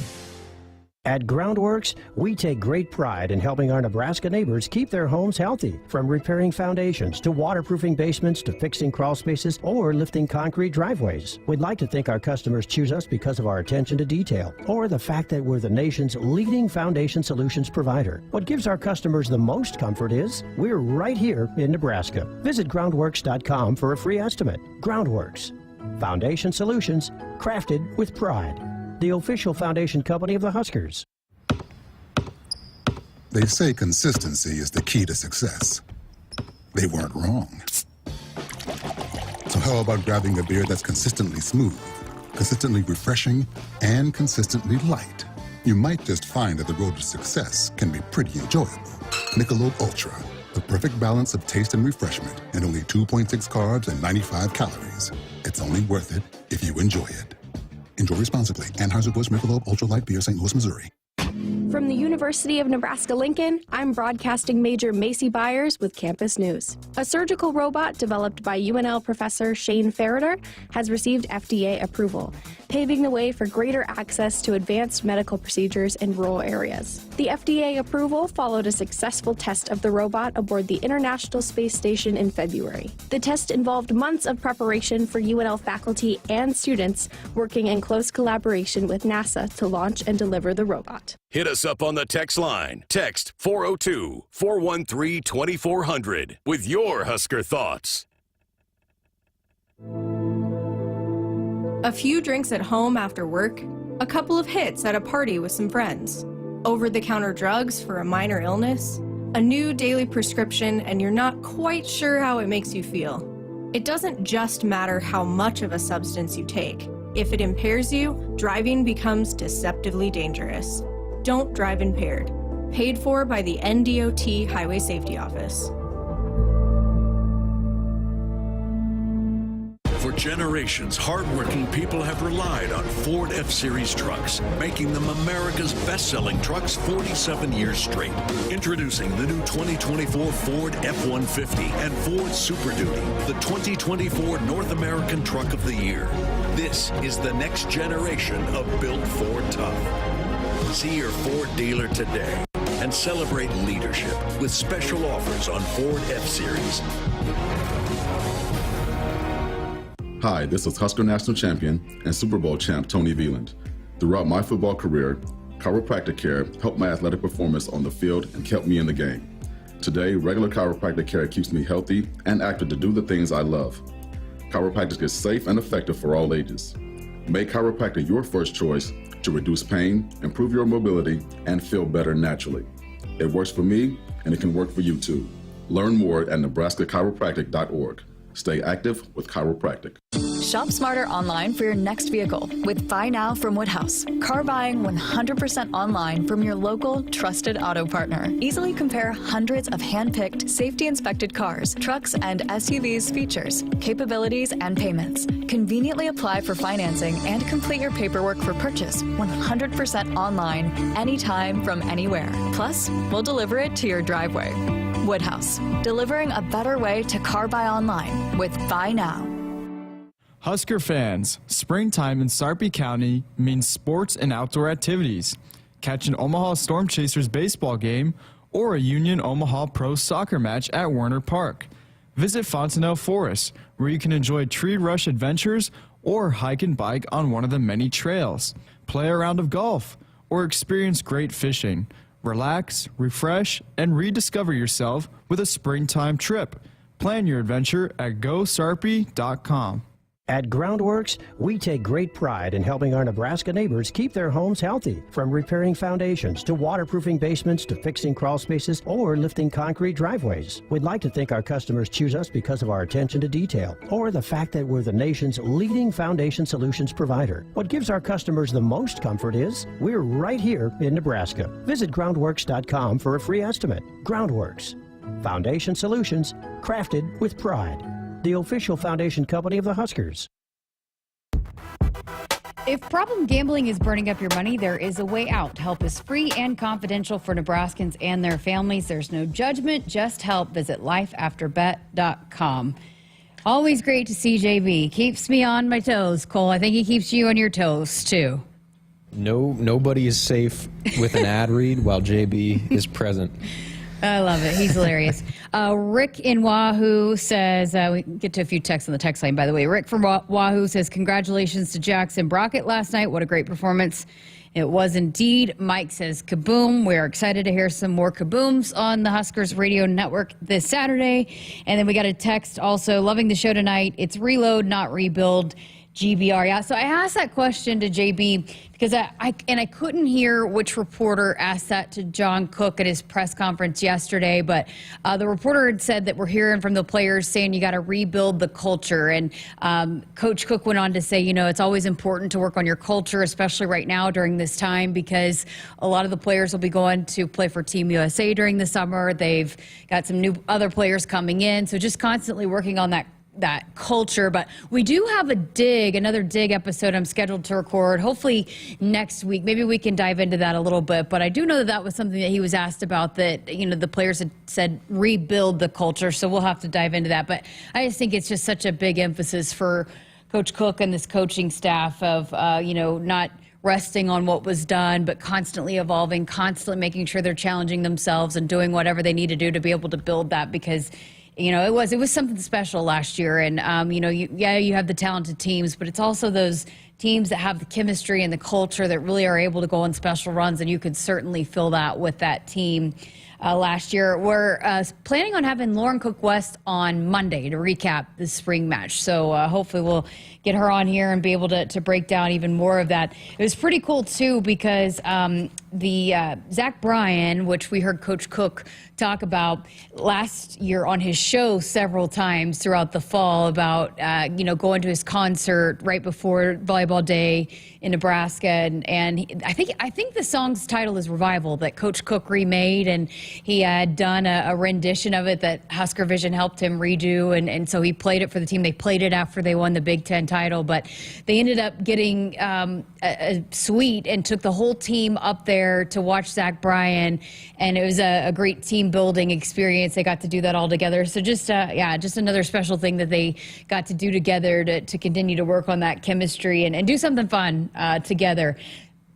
At Groundworks, we take great pride in helping our Nebraska neighbors keep their homes healthy. From repairing foundations to waterproofing basements to fixing crawl spaces or lifting concrete driveways. We'd like to think our customers choose us because of our attention to detail or the fact that we're the nation's leading foundation solutions provider. What gives our customers the most comfort is we're right here in Nebraska. Visit groundworks.com for a free estimate. Groundworks, foundation solutions crafted with pride. The official foundation company of the Huskers. They say consistency is the key to success. They weren't wrong. So how about grabbing a beer that's consistently smooth, consistently refreshing, and consistently light? You might just find that the road to success can be pretty enjoyable. Michelob Ultra, the perfect balance of taste and refreshment, and only 2.6 carbs and 95 calories. It's only worth it if you enjoy it. Enjoy responsibly. Anheuser-Busch Michelob Ultra Light Beer, St. Louis, Missouri. From the University of Nebraska-Lincoln, I'm broadcasting Major Macy Byers with Campus News. A surgical robot developed by UNL professor Shane Ferreter has received FDA approval, paving the way for greater access to advanced medical procedures in rural areas. The FDA approval followed a successful test of the robot aboard the International Space Station in February. The test involved months of preparation for UNL faculty and students working in close collaboration with NASA to launch and deliver the robot. Hit us up on the text line. Text 402-413-2400 with your Husker thoughts. A few drinks at home after work, a couple of hits at a party with some friends, over-the-counter drugs for a minor illness, a new daily prescription, and you're not quite sure how it makes you feel. It doesn't just matter how much of a substance you take. If it impairs you, driving becomes deceptively dangerous. Don't drive impaired. Paid for by the NDOT Highway Safety Office. For generations, hardworking people have relied on Ford F-Series trucks, making them America's best-selling trucks 47 years straight. Introducing the new 2024 Ford F-150 and Ford Super Duty, the 2024 North American Truck of the Year. This is the next generation of built Ford tough. See your Ford dealer today and celebrate leadership with special offers on Ford F-Series. Hi, this is Husker National Champion and Super Bowl champ Tony Veland. Throughout my football career, chiropractic care helped my athletic performance on the field and kept me in the game. Today, regular chiropractic care keeps me healthy and active to do the things I love. Chiropractic is safe and effective for all ages. Make chiropractic your first choice to reduce pain, improve your mobility, and feel better naturally. It works for me, and it can work for you too. Learn more at nebraska-chiropractic.org. Stay active with chiropractic. Shop smarter online for your next vehicle with Buy Now from Woodhouse. Car buying 100% online from your local trusted auto partner. Easily compare hundreds of hand-picked, safety-inspected cars, trucks, and SUVs features, capabilities, and payments. Conveniently apply for financing and complete your paperwork for purchase 100% online, anytime from anywhere. Plus, we'll deliver it to your driveway. Woodhouse, delivering a better way to car buy online with Buy Now. Husker fans, springtime in Sarpy County means sports and outdoor activities. Catch an Omaha Storm Chasers baseball game or a Union Omaha Pro soccer match at Werner Park. Visit Fontenelle Forest, where you can enjoy tree rush adventures or hike and bike on one of the many trails. Play a round of golf or experience great fishing. Relax, refresh, and rediscover yourself with a springtime trip. Plan your adventure at GoSarpy.com. At Groundworks, we take great pride in helping our Nebraska neighbors keep their homes healthy. From repairing foundations to waterproofing basements to fixing crawl spaces or lifting concrete driveways. We'd like to think our customers choose us because of our attention to detail or the fact that we're the nation's leading foundation solutions provider. What gives our customers the most comfort is we're right here in Nebraska. Visit groundworks.com for a free estimate. Groundworks, foundation solutions crafted with pride. The official foundation company of the Huskers. If problem gambling is burning up your money, there is a way out. Help is free and confidential for Nebraskans and their families. There's no judgment, just help. Visit lifeafterbet.com. Always great to see JB. Keeps me on my toes, Cole. I think he keeps you on your toes, too. Nobody is safe with an ad read while JB is present. I love it. He's hilarious. Rick in Wahoo says, we can get to a few texts on the text line, by the way. Rick from Wahoo says, congratulations to Jackson Brockett last night. What a great performance. It was indeed. Mike says, kaboom. We're excited to hear some more kabooms on the Huskers radio network this Saturday. And then we got a text also, loving the show tonight. It's reload, not rebuild. GBR. Yeah, so I asked that question to JB because I couldn't hear which reporter asked that to John Cook at his press conference yesterday, but the reporter had said that we're hearing from the players saying you got to rebuild the culture. And Coach Cook went on to say, you know, it's always important to work on your culture, especially right now during this time, because a lot of the players will be going to play for Team USA during the summer. They've got some new other players coming in, so just constantly working on that culture. But we do have another dig episode I'm scheduled to record hopefully next week. Maybe we can dive into that a little bit, but I do know that was something that he was asked about, that the players had said rebuild the culture, so we'll have to dive into that. But I just think it's just such a big emphasis for Coach Cook and this coaching staff of not resting on what was done, but constantly evolving, constantly making sure they're challenging themselves and doing whatever they need to do to be able to build that, because it was something special last year. And, you have the talented teams, but it's also those teams that have the chemistry and the culture that really are able to go on special runs. And you could certainly feel that with that team last year. We're planning on having Lauren Cook West on Monday to recap the spring match. So hopefully we'll get her on here and be able to break down even more of that. It was pretty cool, too, because the Zach Bryan, which we heard Coach Cook talk about last year on his show several times throughout the fall about, going to his concert right before volleyball day in Nebraska. And I think the song's title is Revival, that Coach Cook remade, and he had done a rendition of it that Husker Vision helped him redo. And so he played it for the team. They played it after they won the Big Ten title, but they ended up getting a suite and took the whole team up there to watch Zach Bryan, and it was a great team building experience. They got to do that all together. So just another special thing that they got to do together to continue to work on that chemistry and do something fun together.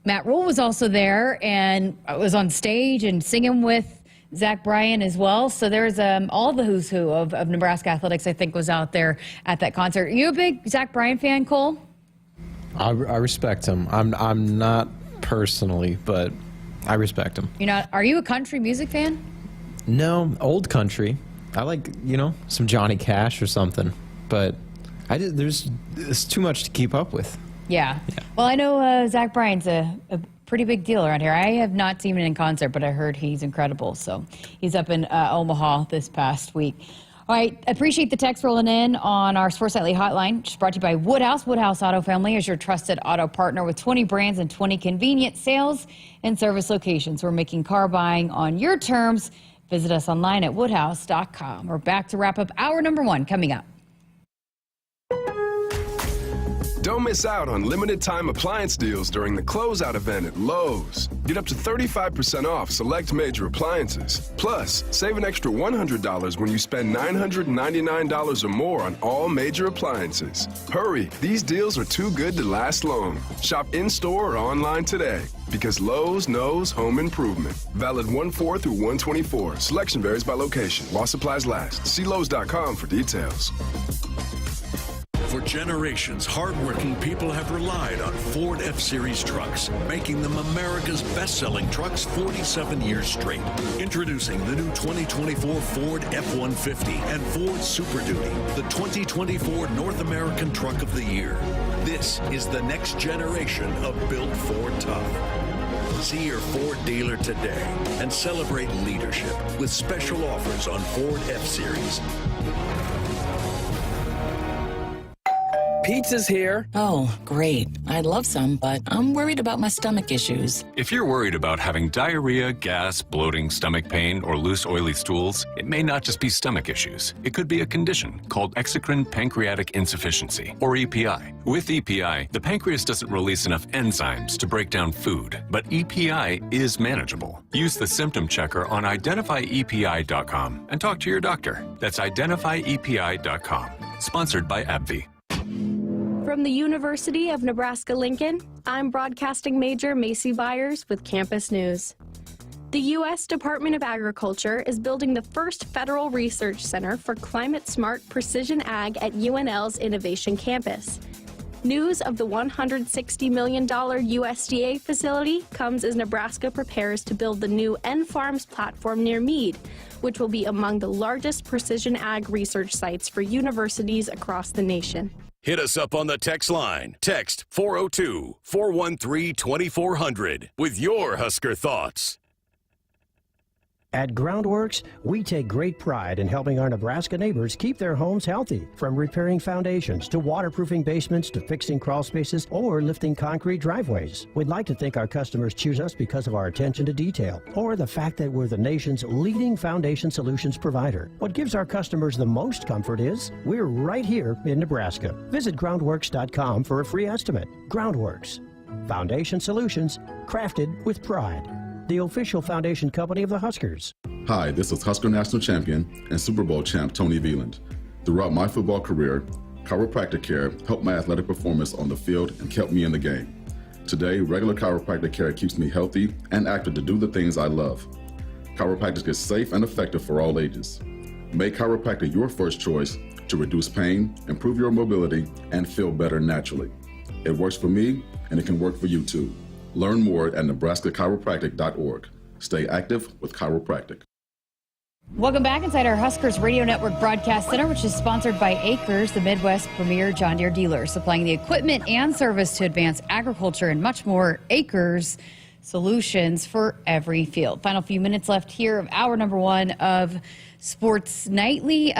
Matt Rule was also there and was on stage and singing with Zach Bryan as well. So there's all the who's who of Nebraska athletics, I think, was out there at that concert. Are you a big Zach Bryan fan, Cole? I respect him. I'm not personally, but I respect him. Are you a country music fan? No, old country. I like, some Johnny Cash or something, but there's too much to keep up with. Yeah. Well, I know Zach Bryan's a pretty big deal around here. I have not seen him in concert, but I heard he's incredible. So he's up in Omaha this past week. All right, appreciate the text rolling in on our Sports Nightly hotline. Just brought to you by Woodhouse. Woodhouse Auto Family is your trusted auto partner with 20 brands and 20 convenient sales and service locations. We're making car buying on your terms. Visit us online at woodhouse.com. We're back to wrap up hour number 1 coming up. Don't miss out on limited time appliance deals during the closeout event at Lowe's. Get up to 35% off select major appliances. Plus, save an extra $100 when you spend $999 or more on all major appliances. Hurry, these deals are too good to last long. Shop in-store or online today, because Lowe's knows home improvement. Valid 1/4 through 1/24. Selection varies by location. While supplies last. See Lowe's.com for details. For generations, hardworking people have relied on Ford F-Series trucks, making them America's best-selling trucks 47 years straight. Introducing the new 2024 Ford F-150 and Ford Super Duty, the 2024 North American Truck of the Year. This is the next generation of built Ford tough. See your Ford dealer today and celebrate leadership with special offers on Ford F-Series. Pizza's here. Oh, great. I'd love some, but I'm worried about my stomach issues. If you're worried about having diarrhea, gas, bloating, stomach pain, or loose, oily stools, it may not just be stomach issues. It could be a condition called exocrine pancreatic insufficiency, or EPI. With EPI, the pancreas doesn't release enough enzymes to break down food, but EPI is manageable. Use the symptom checker on identifyepi.com and talk to your doctor. That's identifyepi.com. Sponsored by AbbVie. From the University of Nebraska-Lincoln, I'm broadcasting major Macy Byers with Campus News. The U.S. Department of Agriculture is building the first federal research center for climate-smart precision ag at UNL's Innovation Campus. News of the $160 million USDA facility comes as Nebraska prepares to build the new N-Farms platform near Meade, which will be among the largest precision ag research sites for universities across the nation. Hit us up on the text line. Text 402-413-2400 with your Husker thoughts. At Groundworks, we take great pride in helping our Nebraska neighbors keep their homes healthy. From repairing foundations to waterproofing basements to fixing crawl spaces or lifting concrete driveways. We'd like to think our customers choose us because of our attention to detail or the fact that we're the nation's leading foundation solutions provider. What gives our customers the most comfort is we're right here in Nebraska. Visit groundworks.com for a free estimate. Groundworks. Foundation solutions crafted with pride. The official foundation company of the Huskers. Hi, this is Husker National Champion and Super Bowl champ Tony Veland. Throughout my football career, chiropractic care helped my athletic performance on the field and kept me in the game. Today, regular chiropractic care keeps me healthy and active to do the things I love. Chiropractic is safe and effective for all ages. Make chiropractic your first choice to reduce pain, improve your mobility, and feel better naturally. It works for me, and it can work for you too. Learn more at nebraska-chiropractic.org. Stay active with chiropractic. Welcome back inside our Huskers Radio Network Broadcast Center, which is sponsored by Acres, the Midwest's premier John Deere dealer, supplying the equipment and service to advance agriculture and much more. Acres, solutions for every field. Final few minutes left here of hour number one of Sports Nightly.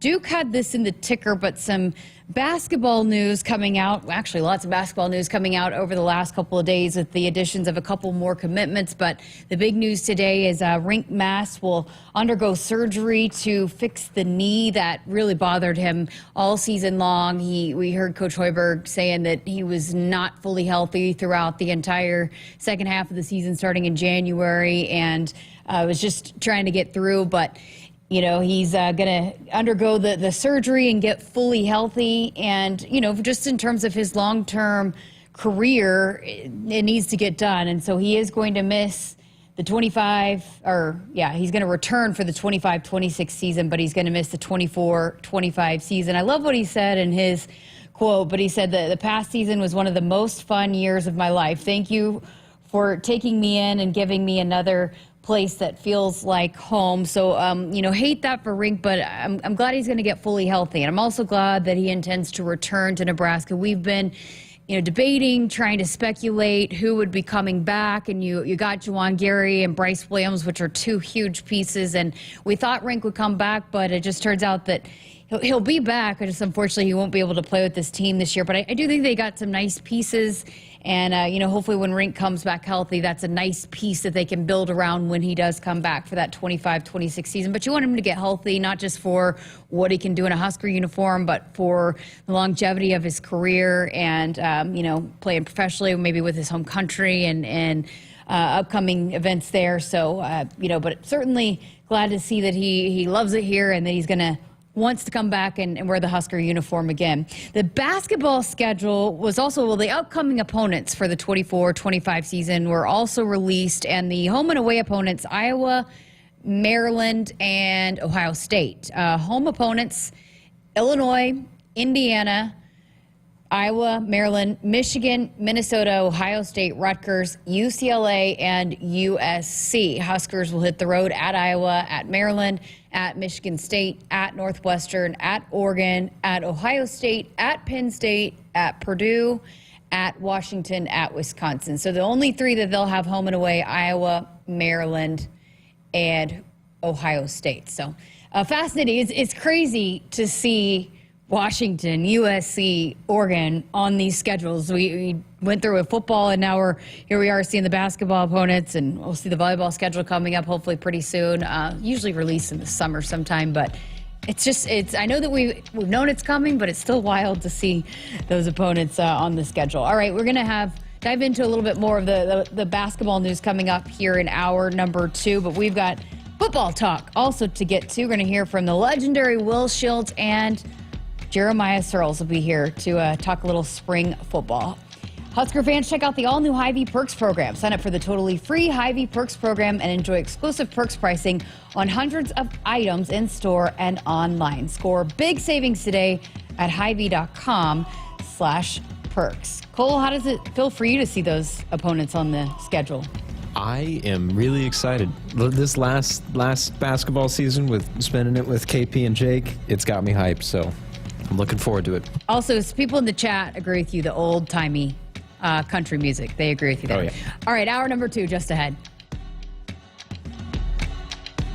Duke had this in the ticker, but some basketball news coming out. Actually, lots of basketball news coming out over the last couple of days with the additions of a couple more commitments. But the big news today is Rink Mast will undergo surgery to fix the knee that really bothered him all season long. We heard Coach Hoiberg saying that he was not fully healthy throughout the entire second half of the season, starting in January, and was just trying to get through. But you know, he's going to undergo the surgery and get fully healthy. And, you know, just in terms of his long-term career, it needs to get done. And so he is going to miss the he's going to return for the 25-26 season, but he's going to miss the 24-25 season. I love what he said in his quote, but he said that the past season was one of the most fun years of my life. Thank you for taking me in and giving me another place that feels like home. So, you know, hate that for Rink, but I'm glad he's going to get fully healthy. And I'm also glad that he intends to return to Nebraska. We've been, you know, debating, trying to speculate who would be coming back. And you got Juwan Gary and Bryce Williams, which are two huge pieces. And we thought Rink would come back, but it just turns out that he'll be back. Just unfortunately, he won't be able to play with this team this year. But I do think they got some nice pieces. And, you know, hopefully when Rink comes back healthy, that's a nice piece that they can build around when he does come back for that 25-26 season. But you want him to get healthy, not just for what he can do in a Husker uniform, but for the longevity of his career and, you know, playing professionally, maybe with his home country and upcoming events there. So, you know, but certainly glad to see that he loves it here and that he's going to wants to come back and wear the Husker uniform again. The basketball schedule was also, the upcoming opponents for the 24-25 season were also released, and the home and away opponents, Iowa, Maryland, and Ohio State. Home opponents, Illinois, Indiana, Iowa, Maryland, Michigan, Minnesota, Ohio State, Rutgers, UCLA, and USC. Huskers will hit the road at Iowa, at Maryland, at Michigan State, at Northwestern, at Oregon, at Ohio State, at Penn State, at Purdue, at Washington, at Wisconsin. So the only three that they'll have home and away, Iowa, Maryland, and Ohio State. So fascinating. It's crazy to see Washington, USC, Oregon on these schedules. We went through with football, and now here we are seeing the basketball opponents, and we'll see the volleyball schedule coming up hopefully pretty soon. Usually released in the summer sometime, but I know that we've known it's coming, but it's still wild to see those opponents on the schedule. All right, we're going to dive into a little bit more of the basketball news coming up here in hour number 2, but we've got football talk also to get to. We're going to hear from the legendary Will Shields, and Jeremiah Sirles will be here to talk a little spring football. Husker fans, check out the all-new Hy-Vee Perks program. Sign up for the totally free Hy-Vee Perks program and enjoy exclusive perks pricing on hundreds of items in store and online. Score big savings today at Hy-Vee.com/perks. Cole, how does it feel for you to see those opponents on the schedule? I am really excited. This last basketball season, with spending it with KP and Jake, it's got me hyped, so I'm looking forward to it. Also, people in the chat agree with you, the old-timey country music. They agree with you there. Oh, yeah. All right, hour number 2 just ahead.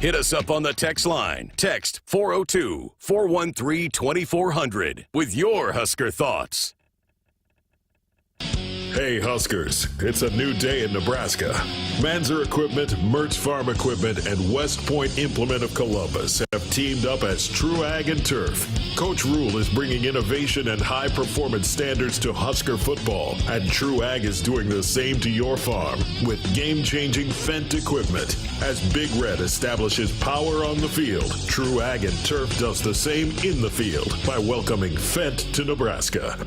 Hit us up on the text line. Text 402-413-2400 with your Husker thoughts. Hey Huskers, it's a new day in Nebraska. Manzer Equipment, Mertz Farm Equipment, and West Point Implement of Columbus have teamed up as True Ag and Turf. Coach Rule is bringing innovation and high-performance standards to Husker football, and True Ag is doing the same to your farm with game-changing Fendt equipment. As Big Red establishes power on the field, True Ag and Turf does the same in the field by welcoming Fendt to Nebraska.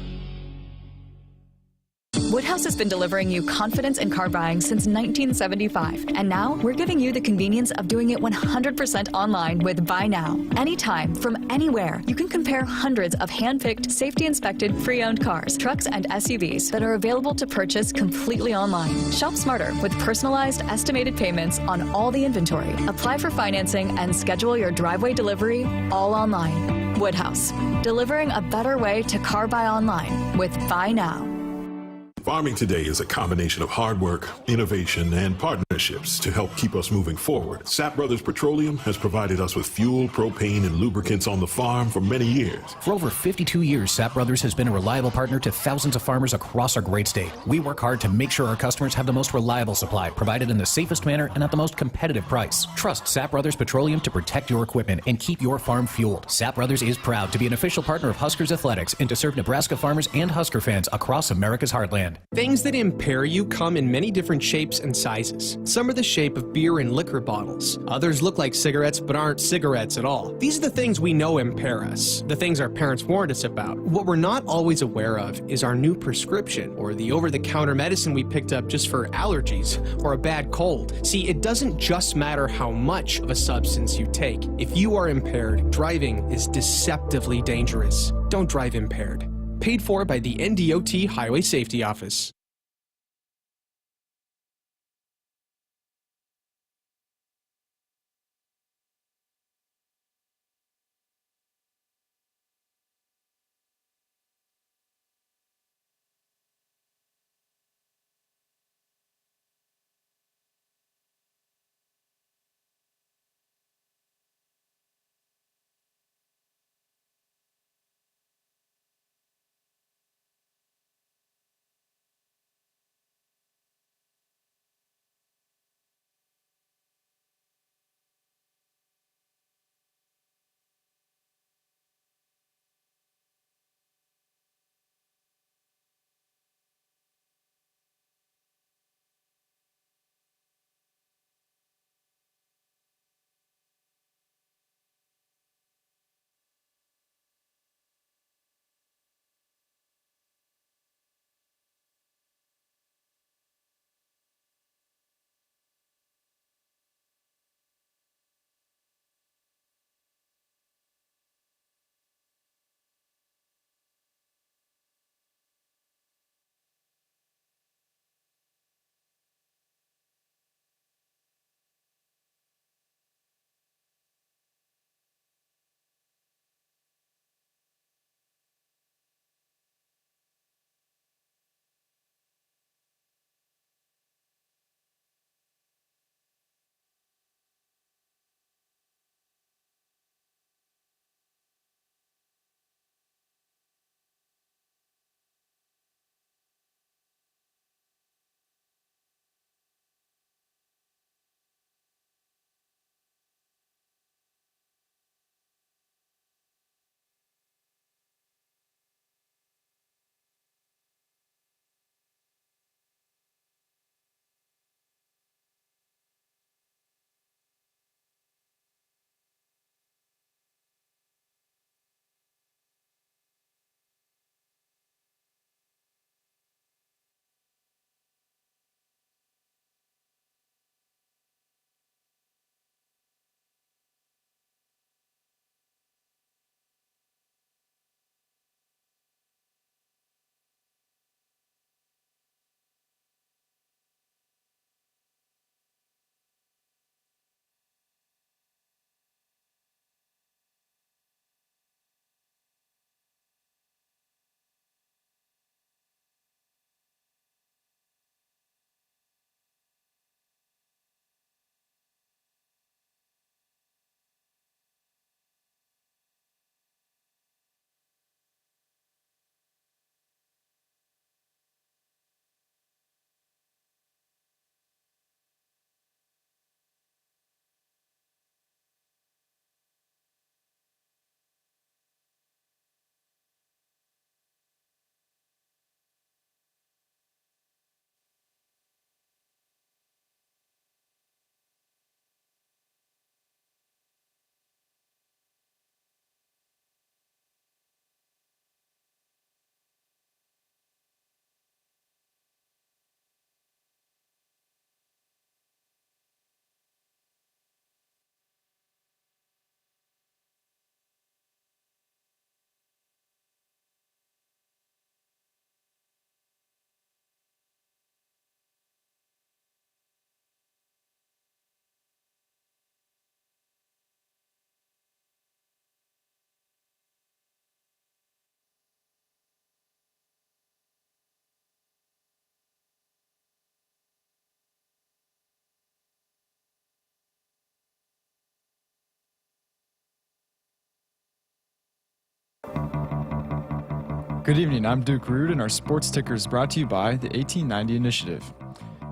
Woodhouse has been delivering you confidence in car buying since 1975. And now we're giving you the convenience of doing it 100% online with Buy Now. Anytime, from anywhere, you can compare hundreds of hand-picked, safety-inspected, pre-owned cars, trucks, and SUVs that are available to purchase completely online. Shop smarter with personalized, estimated payments on all the inventory. Apply for financing and schedule your driveway delivery all online. Woodhouse, delivering a better way to car buy online with Buy Now. Farming today is a combination of hard work, innovation, and partnerships to help keep us moving forward. Sap Brothers Petroleum has provided us with fuel, propane, and lubricants on the farm for many years. For over 52 years, Sap Brothers has been a reliable partner to thousands of farmers across our great state. We work hard to make sure our customers have the most reliable supply, provided in the safest manner and at the most competitive price. Trust Sap Brothers Petroleum to protect your equipment and keep your farm fueled. Sap Brothers is proud to be an official partner of Huskers Athletics and to serve Nebraska farmers and Husker fans across America's heartland. Things that impair you come in many different shapes and sizes. Some are the shape of beer and liquor bottles. Others look like cigarettes but aren't cigarettes at all. These are the things we know impair us, the things our parents warned us about. What we're not always aware of is our new prescription or the over-the-counter medicine we picked up just for allergies or a bad cold. See, it doesn't just matter how much of a substance you take. If you are impaired, driving is deceptively dangerous. Don't drive impaired. Paid for by the NDOT Highway Safety Office. Good evening, I'm Duke Rood, and our sports ticker is brought to you by the 1890 Initiative.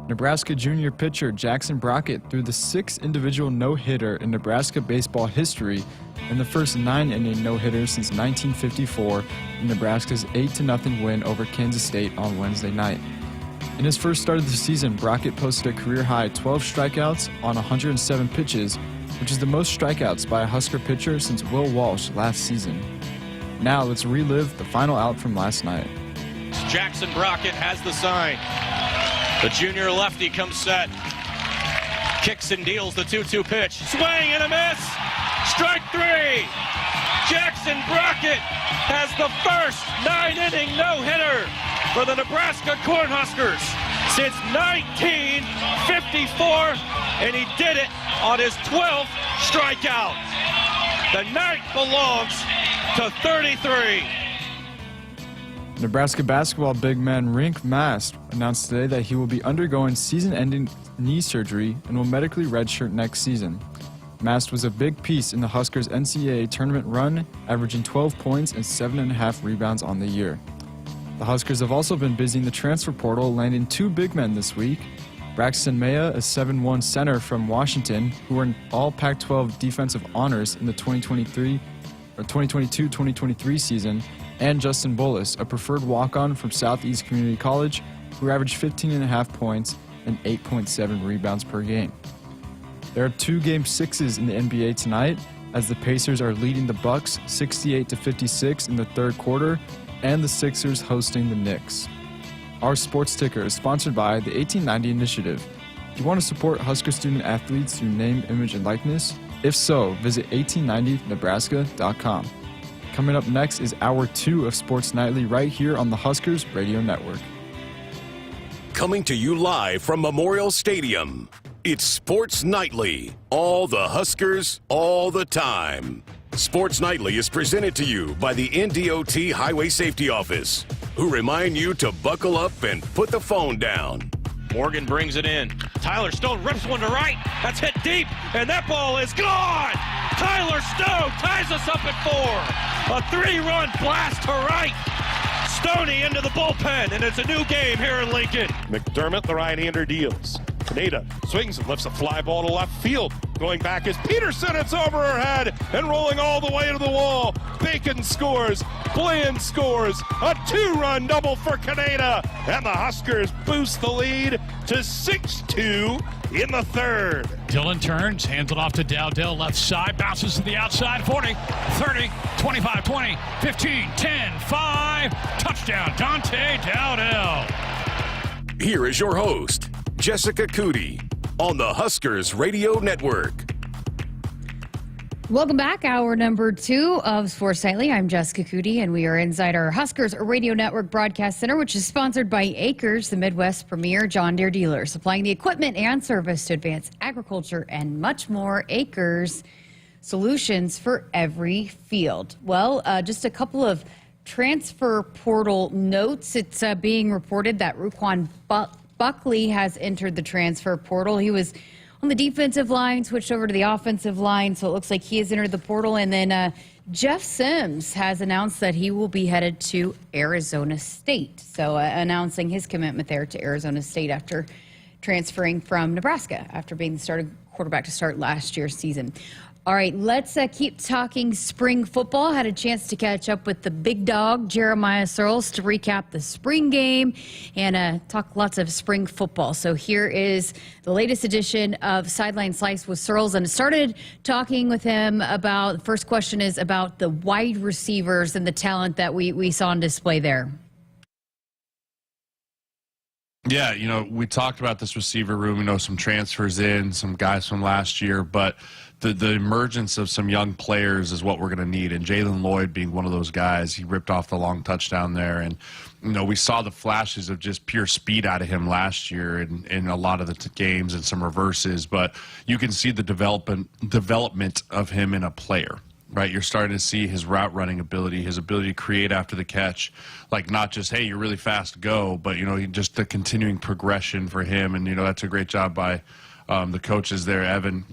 Nebraska junior pitcher Jackson Brockett threw the 6th individual no-hitter in Nebraska baseball history and the first 9-inning no-hitter since 1954 in Nebraska's 8-0 win over Kansas State on Wednesday night. In his first start of the season, Brockett posted a career-high 12 strikeouts on 107 pitches, which is the most strikeouts by a Husker pitcher since Will Walsh last season. Now let's relive the final out from last night. Jackson Brockett has the sign. The junior lefty comes set. Kicks and deals the 2-2 pitch. Swing and a miss. Strike 3. Jackson Brockett has the first 9-inning no-hitter for the Nebraska Cornhuskers since 1954, and he did it on his 12th strikeout. The night belongs to 33. Nebraska basketball big man Rink Mast announced today that he will be undergoing season-ending knee surgery and will medically redshirt next season. Mast was a big piece in the Huskers' NCAA tournament run, averaging 12 points and 7.5 rebounds on the year. The Huskers have also been busy in the transfer portal, landing 2 big men this week. Braxton Maya, a 7'1" center from Washington, who earned all Pac-12 defensive honors in the 2022-2023 season, and Justin Bullis, a preferred walk-on from Southeast Community College, who averaged 15.5 points and 8.7 rebounds per game. There are 2 Game 6s in the NBA tonight, as the Pacers are leading the Bucks 68-56 in the third quarter, and the Sixers hosting the Knicks. Our sports ticker is sponsored by the 1890 Initiative. Do you want to support Husker student athletes through name, image, and likeness? If so, visit 1890nebraska.com. Coming up next is Hour 2 of Sports Nightly right here on the Huskers Radio Network. Coming to you live from Memorial Stadium, it's Sports Nightly. All the Huskers, all the time. Sports Nightly is presented to you by the NDOT Highway Safety Office, who remind you to buckle up and put the phone down. Morgan brings it in. Tyler Stone rips one to right. That's hit deep, and that ball is gone. Tyler Stone ties us up at 4. A 3-run blast to right. Stoney into the bullpen, and it's a new game here in Lincoln. McDermott, the right-hander, deals. Pineda swings and lifts a fly ball to left field. Going back is Peterson. It's over her head and rolling all the way to the wall. Bacon scores. Bland scores. A 2-run double for Pineda. And the Huskers boost the lead to 6-2 in the third. Dylan turns, hands it off to Dowdell, left side, bounces to the outside, 40, 30, 25, 20, 15, 10, 5, touchdown, Dante Dowdell. Here is your host, Jessica Coody, on the Huskers Radio Network. Welcome back. Hour number 2 of Sports Nightly. I'm Jessica Coody, and we are inside our Huskers Radio Network Broadcast Center, which is sponsored by Acres, the Midwest's premier John Deere dealer, supplying the equipment and service to advance agriculture and much more. Acres, solutions for every field. Well, just a couple of transfer portal notes. It's being reported that Ruquan Buckley has entered the transfer portal. He was on the defensive line, switched over to the offensive line, so it looks like he has entered the portal. And then Jeff Sims has announced that he will be headed to Arizona State. So announcing his commitment there to Arizona State after transferring from Nebraska, after being the quarterback to start last year's season. All right, let's keep talking spring football. Had a chance to catch up with the big dog, Jeremiah Sirles, to recap the spring game and talk lots of spring football. So here is the latest edition of Sideline Slice with Sirles, and started talking with him about, the first question is about the wide receivers and the talent that we saw on display there. Yeah, you know, we talked about this receiver room, you know, some transfers in, some guys from last year, but the emergence of some young players is what we're going to need. And Jalen Lloyd being one of those guys, he ripped off the long touchdown there. And, you know, we saw the flashes of just pure speed out of him last year in a lot of the games and some reverses. But you can see the development of him in a player. Right, you're starting to see his route running ability, his ability to create after the catch, like not just, hey, you're really fast, go, but, you know, just the continuing progression for him. And, you know, that's a great job by the coaches there, Evan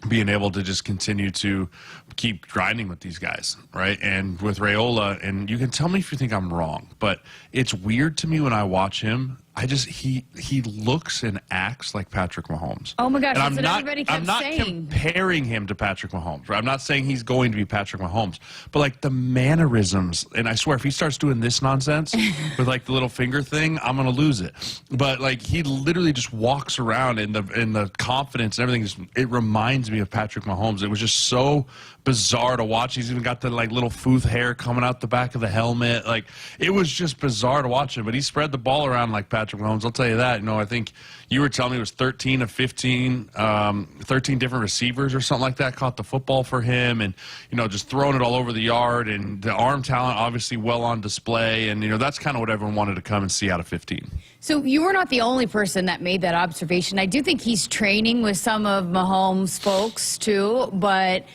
being able to just continue to keep grinding with these guys, right? And with Raiola, and you can tell me if you think I'm wrong, but it's weird to me when I watch him. He looks and acts like Patrick Mahomes. Oh my gosh, and that's what everybody kept saying. I'm not comparing him to Patrick Mahomes, right? I'm not saying he's going to be Patrick Mahomes, but like the mannerisms, and I swear if he starts doing this nonsense with like the little finger thing, I'm gonna lose it. But like he literally just walks around in the confidence and everything. It reminds me of Patrick Mahomes. It was just so bizarre to watch. He's even got the like little footh hair coming out the back of the helmet. Like it was just bizarre to watch him, but he spread the ball around like Patrick Mahomes. I'll tell you that. You know, I think you were telling me it was 13 of 15, 13 different receivers or something like that caught the football for him, and you know, just throwing it all over the yard, and the arm talent obviously well on display, and you know, that's kind of what everyone wanted to come and see out of 15. So you were not the only person that made that observation. I do think he's training with some of Mahomes' folks too, but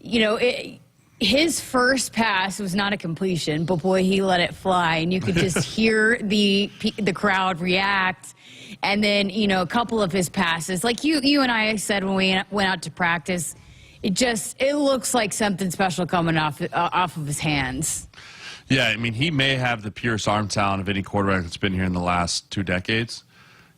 you know, his first pass was not a completion, but boy, he let it fly, and you could just hear the crowd react. And then, you know, a couple of his passes, like you and I said when we went out to practice, it looks like something special coming off of his hands. Yeah, I mean, he may have the purest arm talent of any quarterback that's been here in the last 2 decades.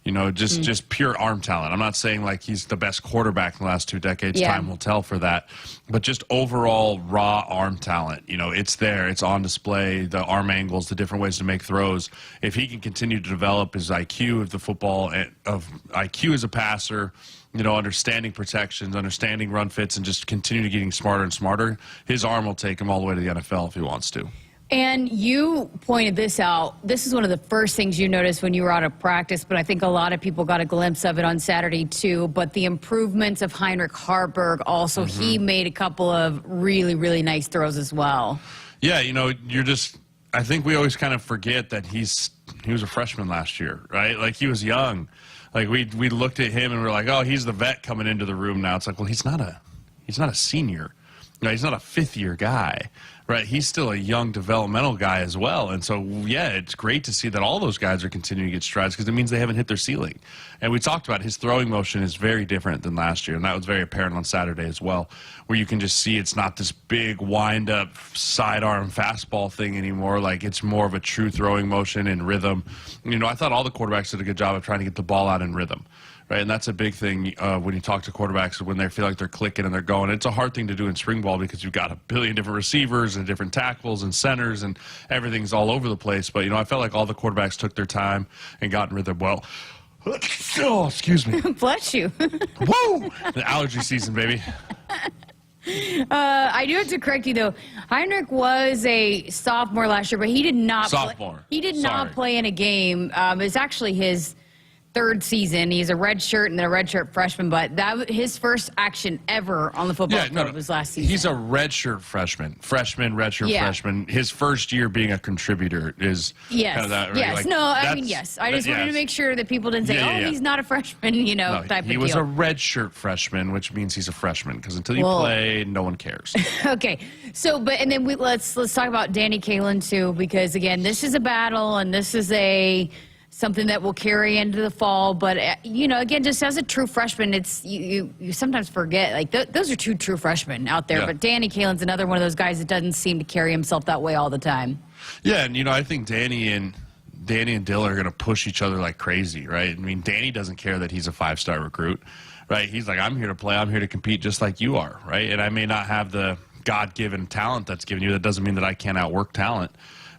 You know, just pure arm talent. I'm not saying like he's the best quarterback in the last 2 decades. Yeah. Time will tell for that. But just overall raw arm talent, you know, it's there. It's on display. The arm angles, the different ways to make throws. If he can continue to develop his IQ of the football, of IQ as a passer, you know, understanding protections, understanding run fits, and just continue to getting smarter and smarter, his arm will take him all the way to the NFL if he wants to. And you pointed this out. This is one of the first things you noticed when you were out of practice, but I think a lot of people got a glimpse of it on Saturday too. But the improvements of Heinrich Harburg also, he made a couple of really, really nice throws as well. Yeah, you know, I think we always kind of forget that he was a freshman last year, right? Like he was young. Like we looked at him and we're like, oh, he's the vet coming into the room now. It's like, well, he's not a senior. You know, he's not a fifth-year guy, right? He's still a young developmental guy as well. And so, yeah, it's great to see that all those guys are continuing to get strides because it means they haven't hit their ceiling. And we talked about his throwing motion is very different than last year, and that was very apparent on Saturday as well, where you can just see it's not this big wind-up sidearm fastball thing anymore. Like, it's more of a true throwing motion and rhythm. You know, I thought all the quarterbacks did a good job of trying to get the ball out in rhythm. Right, and that's a big thing when you talk to quarterbacks, when they feel like they're clicking and they're going. It's a hard thing to do in spring ball because you've got a billion different receivers and different tackles and centers and everything's all over the place. But, you know, I felt like all the quarterbacks took their time and got in rhythm well. Oh, excuse me. Bless you. Woo! The allergy season, baby. I do have to correct you, though. Heinrich was a sophomore last year, but he did not play in a game. It's actually his third season. He's a red shirt and then a red shirt freshman, but his first action ever on the football field was last season. He's a red shirt freshman, red shirt freshman. His first year being a contributor is kind of that. Right? Yes, like, no, I mean, yes. I just wanted to make sure that people didn't say, he's not a freshman, you know, type of deal. He was a red shirt freshman, which means he's a freshman because until you play, no one cares. Okay, so, and then let's talk about Danny Kaelin too, because again, this is a battle and this is something that will carry into the fall. But, you know, again, just as a true freshman, it's you sometimes forget, like, those are two true freshmen out there. Yeah. But Danny Kaelin's another one of those guys that doesn't seem to carry himself that way all the time. Yeah, and, you know, I think Danny and Dill are going to push each other like crazy, right? I mean, Danny doesn't care that he's a 5-star recruit, right? He's like, I'm here to play. I'm here to compete just like you are, right? And I may not have the God-given talent that's given you. That doesn't mean that I can't outwork talent,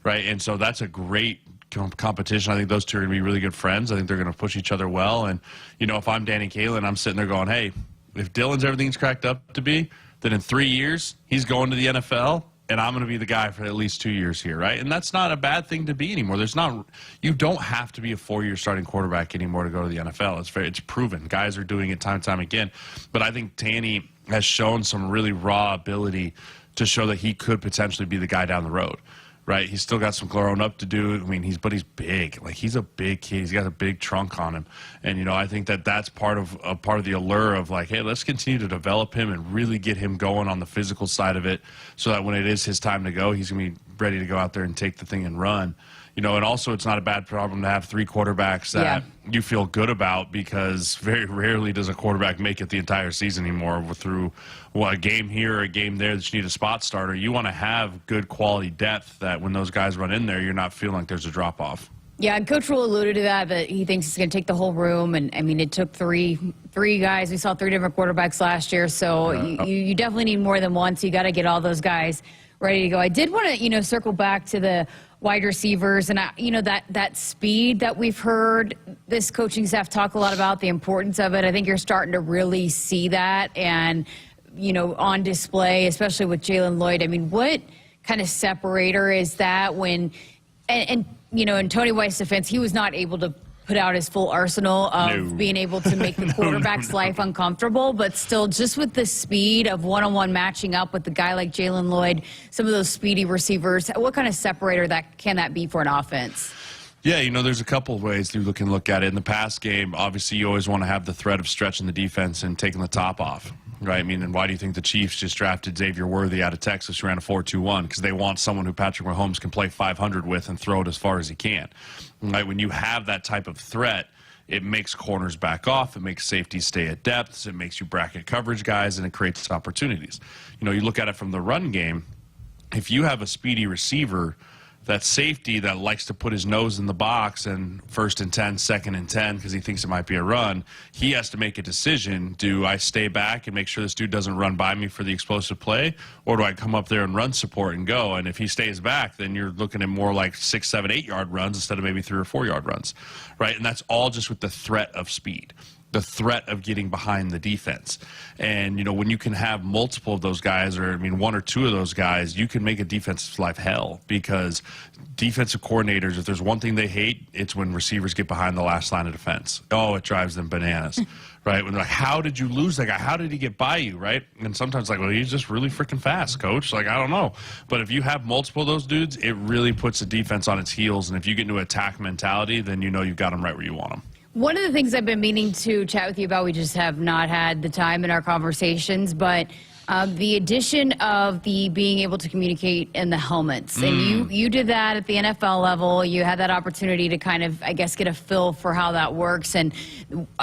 right? And so that's a great competition. I think those two are going to be really good friends. I think they're going to push each other well. And, you know, if I'm Danny Kaelin, I'm sitting there going, hey, if Dylan's everything's cracked up to be, then in 3 years, he's going to the NFL, and I'm going to be the guy for at least 2 years here, right? And that's not a bad thing to be anymore. You don't have to be a 4-year starting quarterback anymore to go to the NFL. It's proven. Guys are doing it time and time again. But I think Danny has shown some really raw ability to show that he could potentially be the guy down the road. Right, he's still got some growing up to do. I mean, he's big. Like, he's a big kid. He's got a big trunk on him, and you know, I think that's part of the allure of like, hey, let's continue to develop him and really get him going on the physical side of it, so that when it is his time to go, he's gonna be ready to go out there and take the thing and run. And also it's not a bad problem to have 3 quarterbacks that you feel good about, because very rarely does a quarterback make it the entire season anymore through a game here or a game there that you need a spot starter. You want to have good quality depth that when those guys run in there, you're not feeling like there's a drop-off. Yeah, and Coach Rule alluded to that he thinks it's going to take the whole room. And, I mean, it took three guys. We saw 3 different quarterbacks last year, so you definitely need more than one, so you got to get all those guys ready to go. I did want to, circle back to the wide receivers and, that speed that we've heard this coaching staff talk a lot about, the importance of it. I think you're starting to really see that and, on display, especially with Jalen Lloyd. I mean, what kind of separator is that when in Tony White's defense, he was not able to put out his full arsenal of being able to make the quarterback's life uncomfortable, but still just with the speed of one-on-one matching up with the guy like Jalen Lloyd, some of those speedy receivers, what kind of separator can that be for an offense? Yeah, there's a couple of ways you can look at it. In the pass game, obviously you always want to have the threat of stretching the defense and taking the top off. Right, I mean, and why do you think the Chiefs just drafted Xavier Worthy out of Texas, who ran a 4.21? Because they want someone who Patrick Mahomes can play 500 with and throw it as far as he can. Right, when you have that type of threat, it makes corners back off, it makes safeties stay at depths, it makes you bracket coverage guys, and it creates opportunities. You look at it from the run game. If you have a speedy receiver, that safety that likes to put his nose in the box and 1st and 10, 2nd and 10 because he thinks it might be a run, he has to make a decision. Do I stay back and make sure this dude doesn't run by me for the explosive play, or do I come up there and run support and go? And if he stays back, then you're looking at more like 6, 7, 8 yard runs instead of maybe 3 or 4 yard runs, right? And that's all just with the threat of speed, the threat of getting behind the defense. And, when you can have multiple of those guys, or 1 or 2 of those guys, you can make a defensive life hell, because defensive coordinators, if there's one thing they hate, it's when receivers get behind the last line of defense. Oh, it drives them bananas, right? When they're like, how did you lose that guy? How did he get by you, right? And sometimes well, he's just really freaking fast, coach. I don't know. But if you have multiple of those dudes, it really puts the defense on its heels. And if you get into attack mentality, then you've got them right where you want them. One of the things I've been meaning to chat with you about, we just have not had the time in our conversations, but the addition of the being able to communicate in the helmets. And you did that at the NFL level. You had that opportunity to kind of, I guess, get a feel for how that works. And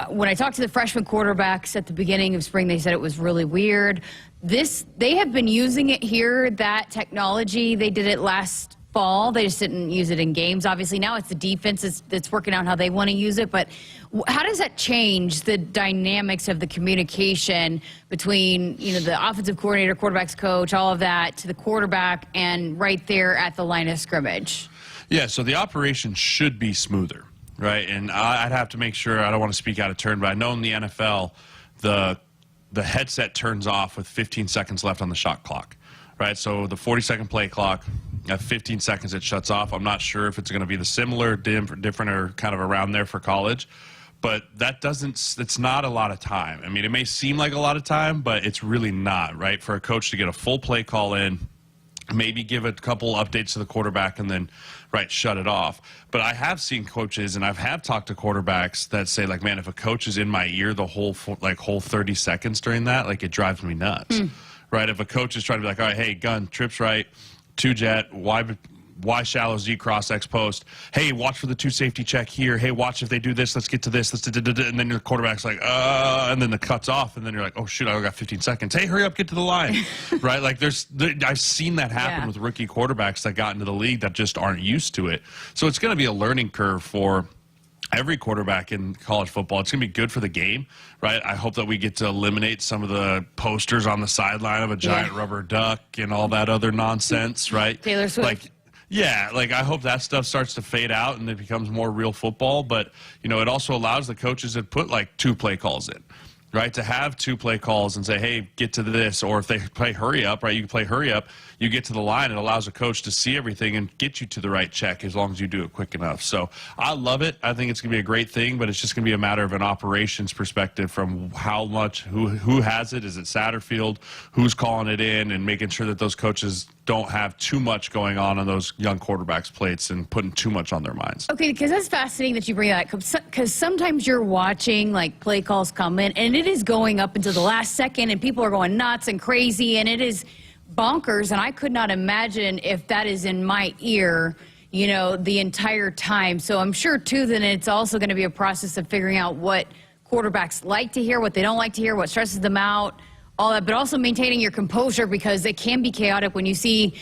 when I talked to the freshman quarterbacks at the beginning of spring, they said it was really weird. They have been using it here, that technology. They did it last fall. They just didn't use it in games. Obviously, now it's the defense that's working out how they want to use it. But how does that change the dynamics of the communication between, the offensive coordinator, quarterback's coach, all of that, to the quarterback and right there at the line of scrimmage? Yeah, so the operation should be smoother, right? And I'd have to make sure, I don't want to speak out of turn, but I know in the NFL, the headset turns off with 15 seconds left on the shot clock. Right, so the 40-second play clock, at 15 seconds it shuts off. I'm not sure if it's going to be the similar, different, or kind of around there for college, but it's not a lot of time. It may seem like a lot of time, but it's really not, right? For a coach to get a full play call in, maybe give a couple updates to the quarterback, and then, shut it off. But I have seen coaches, and have talked to quarterbacks that say, man, if a coach is in my ear the whole 30 seconds during that, it drives me nuts. Right, if a coach is trying to be like, all right, hey, gun, trips right, 2 jet, Y shallow, Z cross, X post. Hey, watch for the 2 safety check here. Hey, watch if they do this. Let's get to this. And then your quarterback's like, and then the cut's off, and then you're like, oh shoot, I only got 15 seconds. Hey, hurry up, get to the line. Right, I've seen that happen with rookie quarterbacks that got into the league that just aren't used to it. So it's going to be a learning curve for every quarterback in college football. It's going to be good for the game, right? I hope that we get to eliminate some of the posters on the sideline of a giant rubber duck and all that other nonsense, right? Taylor Swift. I hope that stuff starts to fade out and it becomes more real football. But, it also allows the coaches to put 2 play calls in, right? To have 2 play calls and say, hey, get to this. Or if they play hurry up, right? You can play hurry up. You get to the line. It allows a coach to see everything and get you to the right check as long as you do it quick enough. So I love it. I think it's going to be a great thing, but it's just going to be a matter of an operations perspective from how much, who has it. Is it Satterfield? Who's calling it in, and making sure that those coaches don't have too much going on those young quarterbacks' plates and putting too much on their minds. Okay, because that's fascinating that you bring that up, because sometimes you're watching play calls come in and it is going up until the last second and people are going nuts and crazy and it is bonkers, and I could not imagine if that is in my ear, the entire time. So I'm sure, too, then it's also going to be a process of figuring out what quarterbacks like to hear, what they don't like to hear, what stresses them out, all that, but also maintaining your composure, because it can be chaotic when you see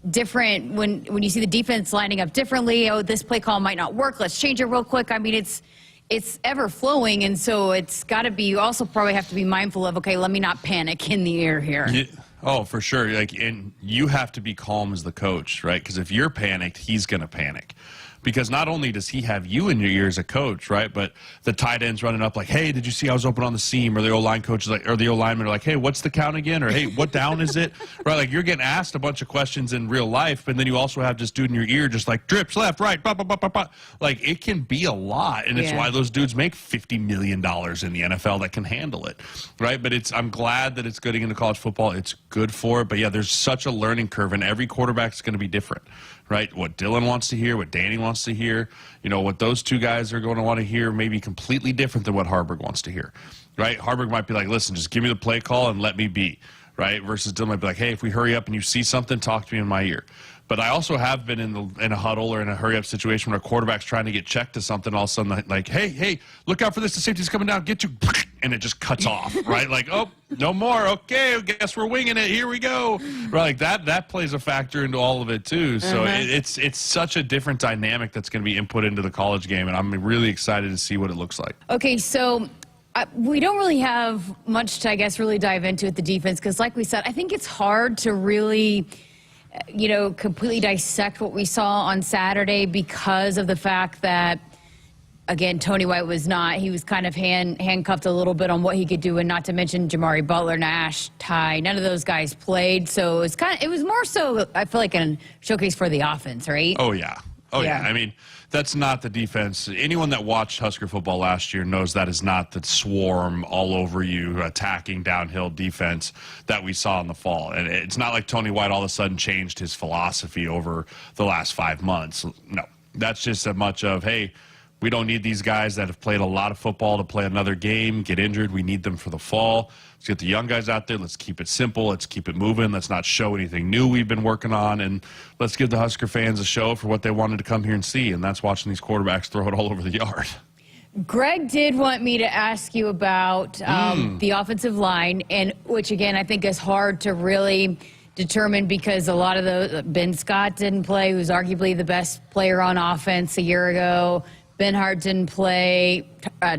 when you see the defense lining up differently. Oh, this play call might not work. Let's change it real quick. I mean, it's ever flowing, and so it's got to be. You also probably have to be mindful of, okay, let me not panic in the air here. Yeah. Oh, for sure. And you have to be calm as the coach, right? Because if you're panicked, he's going to panic. Because not only does he have you in your ear as a coach, right, but the tight end's running up like, hey, did you see I was open on the seam? Or the O-line coach is like, or the O-lineman are like, hey, what's the count again? Or hey, what down is it? Right, like you're getting asked a bunch of questions in real life, but then you also have this dude in your ear just like drips left, right, blah, blah, blah, blah, blah. Like it can be a lot, and it's why those dudes make $50 million in the NFL that can handle it, right? But I'm glad that it's getting into college football. It's good for it, but yeah, there's such a learning curve, and every quarterback's going to be different. Right, what Dylan wants to hear, what Danny wants to hear, what those two guys are going to want to hear may be completely different than what Harburg wants to hear, right? Harburg might be like, listen, just give me the play call and let me be, right? Versus Dylan might be like, hey, if we hurry up and you see something, talk to me in my ear. But I also have been in a huddle or in a hurry-up situation where a quarterback's trying to get checked to something, all of a sudden like, hey, look out for this, the safety's coming down, get you, and it just cuts off, right? Like, oh, no more, okay, I guess we're winging it, here we go. Right, like that plays a factor into all of it too. So it's such a different dynamic that's going to be input into the college game, and I'm really excited to see what it looks like. Okay, so we don't really have much to, I guess, really dive into with the defense, because like we said, I think it's hard to really completely dissect what we saw on Saturday because of the fact that, again, Tony White was kind of handcuffed a little bit on what he could do, and not to mention Jamari Butler, Nash, Ty, none of those guys played. So it was more so, I feel like, a showcase for the offense, right? Oh, yeah. I mean, that's not the defense. Anyone that watched Husker football last year knows that is not the swarm all over you attacking downhill defense that we saw in the fall. And it's not like Tony White all of a sudden changed his philosophy over the last 5 months. No, that's just as much of, hey, we don't need these guys that have played a lot of football to play another game, get injured. We need them for the fall. Let's get the young guys out there. Let's keep it simple. Let's keep it moving. Let's not show anything new we've been working on. And let's give the Husker fans a show for what they wanted to come here and see, and that's watching these quarterbacks throw it all over the yard. Greg did want me to ask you about the offensive line, and which, again, I think is hard to really determine because a lot of Ben Scott didn't play, who's arguably the best player on offense a year ago. Ben Hart didn't play.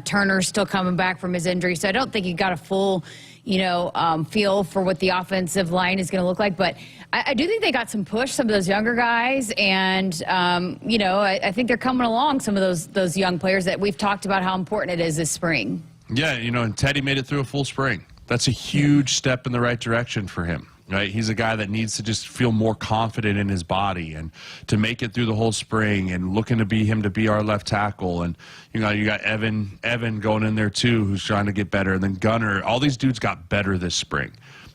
Turner's still coming back from his injury, so I don't think he got a full, feel for what the offensive line is going to look like. But I do think they got some push, some of those younger guys, and I think they're coming along. Some of those young players that we've talked about how important it is this spring. Yeah, and Teddy made it through a full spring. That's a huge step in the right direction for him. Right, he's a guy that needs to just feel more confident in his body and to make it through the whole spring, and looking to be our left tackle. And you got Evan going in there too, who's trying to get better, and then Gunner. All these dudes got better this spring.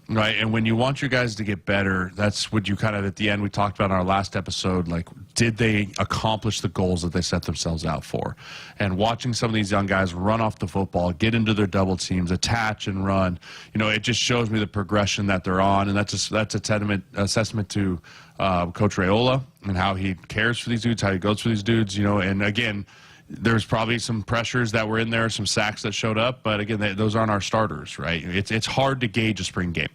Right, and when you want your guys to get better, that's what you kind of, at the end, we talked about in our last episode, like, did they accomplish the goals that they set themselves out for? And watching some of these young guys run off the football, get into their double teams, attach and run, it just shows me the progression that they're on, and that's a testament to Coach Raiola and how he cares for these dudes, how he goes for these dudes, and again, there's probably some pressures that were in there, some sacks that showed up, but again, those aren't our starters, right? It's hard to gauge a spring game,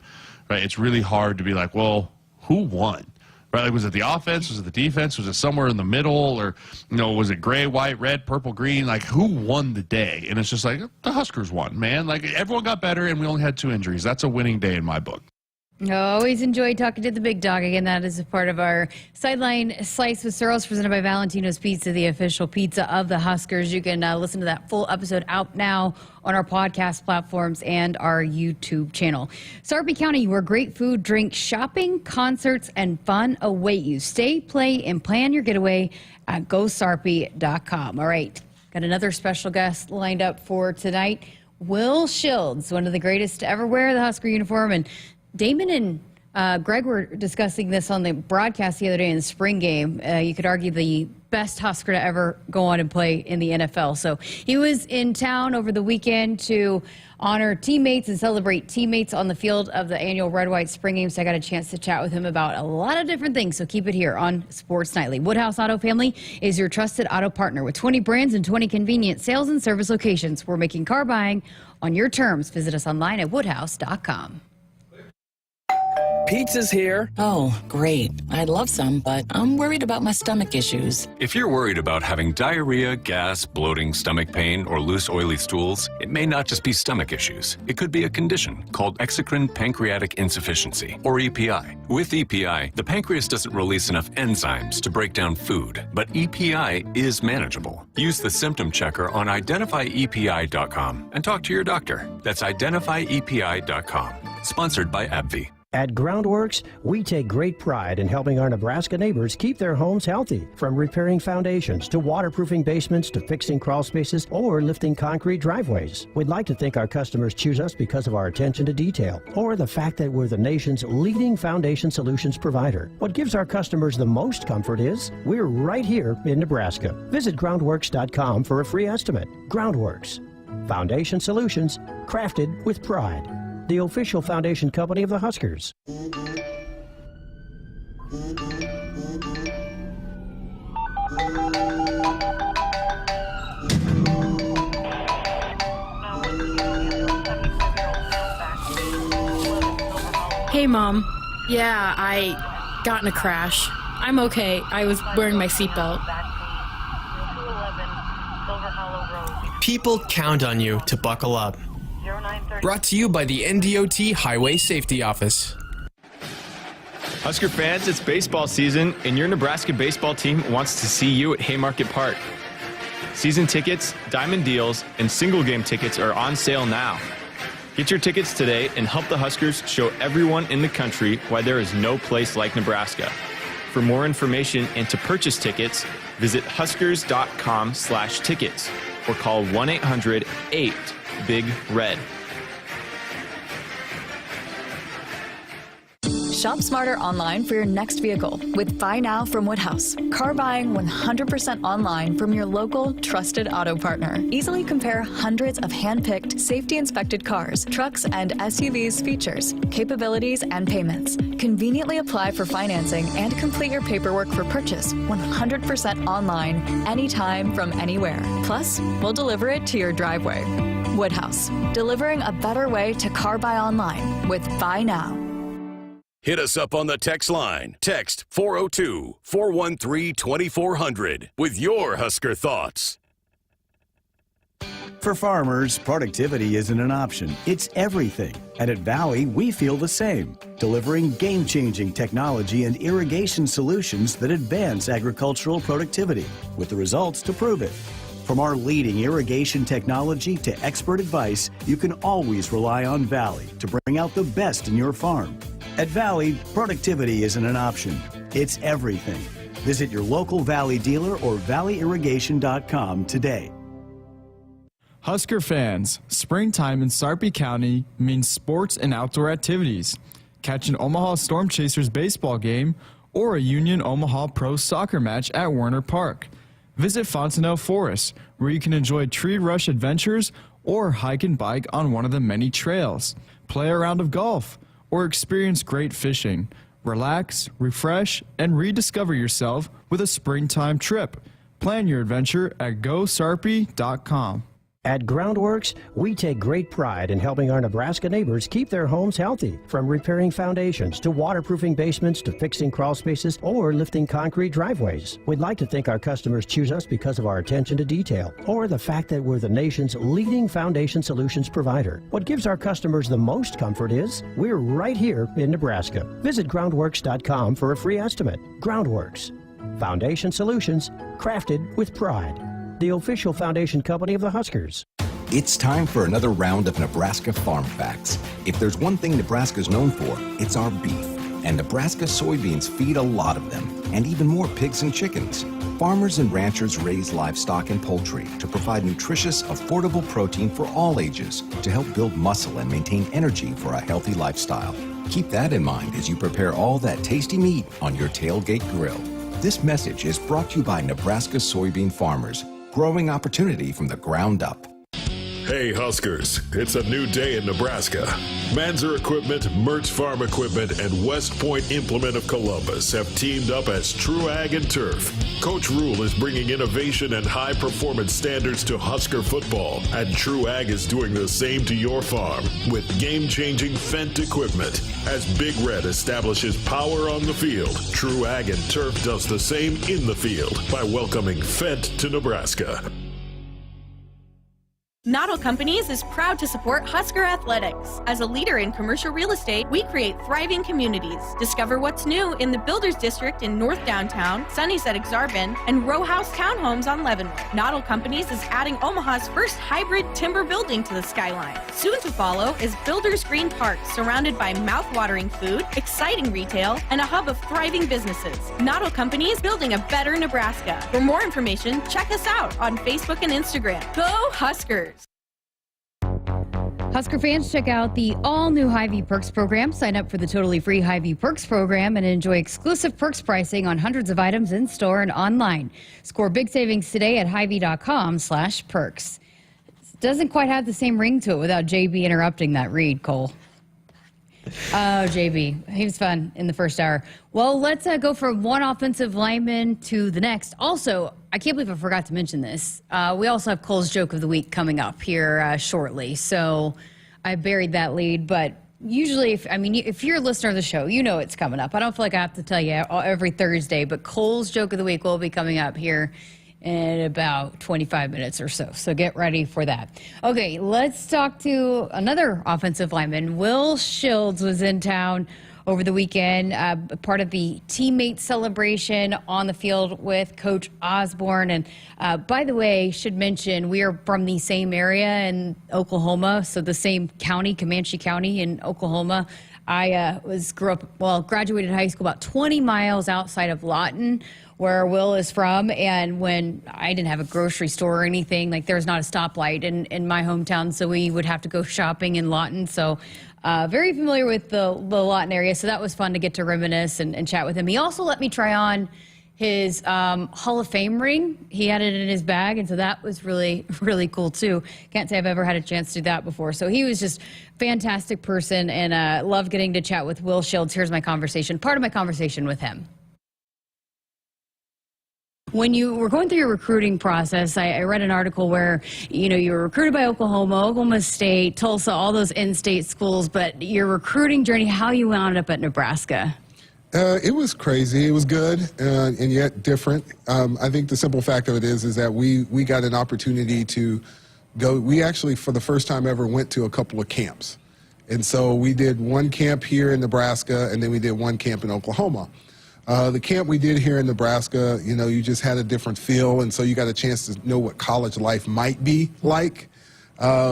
right? It's really hard to be like, well, who won? Right? Like, was it the offense? Was it the defense? Was it somewhere in the middle? Or, was it gray, white, red, purple, green? Like, who won the day? And it's just like, the Huskers won, man. Like, everyone got better, and we only had 2 injuries. That's a winning day in my book. Always enjoy talking to the big dog. Again, that is a part of our Sideline Slice with Sirles, presented by Valentino's Pizza, the official pizza of the Huskers. You can listen to that full episode out now on our podcast platforms and our YouTube channel. Sarpy County, where great food, drink, shopping, concerts, and fun await you. Stay, play, and plan your getaway at GoSarpy.com. All right, got another special guest lined up for tonight. Will Shields, one of the greatest to ever wear the Husker uniform, and Damon and Greg, we're discussing this on the broadcast the other day in the spring game. You could argue the best Husker to ever go on and play in the NFL. So he was in town over the weekend to honor teammates and celebrate teammates on the field of the annual Red-White Spring Game. So I got a chance to chat with him about a lot of different things. So keep it here on Sports Nightly. Woodhouse Auto Family is your trusted auto partner with 20 brands and 20 convenient sales and service locations. We're making car buying on your terms. Visit us online at woodhouse.com. Pizza's here. Oh, great. I'd love some, but I'm worried about my stomach issues. If you're worried about having diarrhea, gas, bloating, stomach pain, or loose, oily stools, it may not just be stomach issues. It could be a condition called exocrine pancreatic insufficiency, or EPI. With EPI, the pancreas doesn't release enough enzymes to break down food, but EPI is manageable. Use the symptom checker on identifyepi.com and talk to your doctor. That's identifyepi.com. Sponsored by AbbVie. At Groundworks, we take great pride in helping our Nebraska neighbors keep their homes healthy. From repairing foundations to waterproofing basements to fixing crawl spaces or lifting concrete driveways. We'd like to think our customers choose us because of our attention to detail or the fact that we're the nation's leading foundation solutions provider. What gives our customers the most comfort is we're right here in Nebraska. Visit groundworks.com for a free estimate. Groundworks. Foundation solutions crafted with pride. The official foundation company of the Huskers. Hey, Mom. Yeah, I got in a crash. I'm okay. I was wearing my seatbelt. People count on you to buckle up. Brought to you by the NDOT Highway Safety Office. Husker fans, it's baseball season, and your Nebraska baseball team wants to see you at Haymarket Park. Season tickets, diamond deals, and single game tickets are on sale now. Get your tickets today and help the Huskers show everyone in the country why there is no place like Nebraska. For more information and to purchase tickets, visit huskers.com/tickets or call 1-800-8-BIG-RED. Shop smarter online for your next vehicle with Buy Now from Woodhouse. Car buying 100% online from your local trusted auto partner. Easily compare hundreds of hand-picked, safety-inspected cars, trucks, and SUVs features, capabilities, and payments. Conveniently apply for financing and complete your paperwork for purchase 100% online, anytime from anywhere. Plus, we'll deliver it to your driveway. Woodhouse, delivering a better way to car buy online with Buy Now. Hit us up on the text line. Text 402-413-2400 with your Husker thoughts. For farmers, productivity isn't an option. It's everything. And at Valley, we feel the same, delivering game-changing technology and irrigation solutions that advance agricultural productivity, with the results to prove it. From our leading irrigation technology to expert advice, you can always rely on Valley to bring out the best in your farm. At Valley, productivity isn't an option. It's everything. Visit your local Valley dealer or valleyirrigation.com today. Husker fans, springtime in Sarpy County means sports and outdoor activities. Catch an Omaha Storm Chasers baseball game or a Union Omaha Pro soccer match at Werner Park. Visit Fontenelle Forest, where you can enjoy tree rush adventures or hike and bike on one of the many trails. Play a round of golf or experience great fishing. Relax, refresh, and rediscover yourself with a springtime trip. Plan your adventure at GoSarpy.com. At Groundworks, we take great pride in helping our Nebraska neighbors keep their homes healthy. From repairing foundations to waterproofing basements to fixing crawl spaces or lifting concrete driveways. We'd like to think our customers choose us because of our attention to detail or the fact that we're the nation's leading foundation solutions provider. What gives our customers the most comfort is we're right here in Nebraska. Visit groundworks.com for a free estimate. Groundworks. Foundation solutions crafted with pride. The official foundation company of the Huskers. It's time for another round of Nebraska Farm Facts. If there's one thing Nebraska's known for, it's our beef. And Nebraska soybeans feed a lot of them, and even more pigs and chickens. Farmers and ranchers raise livestock and poultry to provide nutritious, affordable protein for all ages to help build muscle and maintain energy for a healthy lifestyle. Keep that in mind as you prepare all that tasty meat on your tailgate grill. This message is brought to you by Nebraska soybean farmers, growing opportunity from the ground up. Hey Huskers, it's a new day in Nebraska. Manzer Equipment, Mertz Farm Equipment, and West Point Implement of Columbus have teamed up as True Ag and Turf. Coach Rule is bringing innovation and high-performance standards to Husker football, and True Ag is doing the same to your farm with game-changing Fendt equipment. As Big Red establishes power on the field, True Ag and Turf does the same in the field by welcoming Fendt to Nebraska. Noddle Companies is proud to support Husker athletics. As a leader in commercial real estate, we create thriving communities. Discover what's new in the Builders District in North Downtown, Sunnyside Exarban, and row house townhomes on Leavenworth. Noddle Companies is adding Omaha's first hybrid timber building to the skyline. Soon to follow is Builders Green Park, surrounded by mouth-watering food, exciting retail, and a hub of thriving businesses. Noddle Companies, building a better Nebraska. For more information, check us out on Facebook and Instagram. Go Huskers! Husker fans, check out the all-new Hy-Vee Perks program. Sign up for the totally free Hy-Vee Perks program and enjoy exclusive perks pricing on hundreds of items in store and online. Score big savings today at Hy-Vee.com/perks. Doesn't quite have the same ring to it without JB interrupting that read, Cole. Oh, JB. He was fun in the first hour. Well, let's go from one offensive lineman to the next. Also, I can't believe I forgot to mention this. We also have Cole's Joke of the Week coming up here shortly. So I buried that lead. But usually, if you're a listener of the show, you know it's coming up. I don't feel like I have to tell you every Thursday. But Cole's Joke of the Week will be coming up here in about 25 minutes or so. So get ready for that. Okay, let's talk to another offensive lineman. Will Shields was in town over the weekend, part of the teammate celebration on the field with Coach Osborne. And by the way, should mention we are from the same area in Oklahoma, so the same county, Comanche County in Oklahoma. I graduated high school about 20 miles outside of Lawton, where Will is from, and when I didn't have a grocery store or anything, like there's not a stoplight in my hometown, so we would have to go shopping in Lawton. So very familiar with the Lawton area, so that was fun to get to reminisce and chat with him. He also let me try on his Hall of Fame ring. He had it in his bag, and so that was really, really cool too. Can't say I've ever had a chance to do that before. So he was just a fantastic person, and loved getting to chat with Will Shields. Here's my conversation, part of my conversation with him. When you were going through your recruiting process, I read an article where, you were recruited by Oklahoma State, Tulsa, all those in-state schools, but your recruiting journey, how you wound up at Nebraska? It was crazy. It was good and yet different. I think the simple fact of it is that we got an opportunity to go. We actually, for the first time ever, went to a couple of camps. And so we did one camp here in Nebraska, and then we did one camp in Oklahoma. The camp we did here in Nebraska, you just had a different feel, and so you got a chance to know what college life might be like,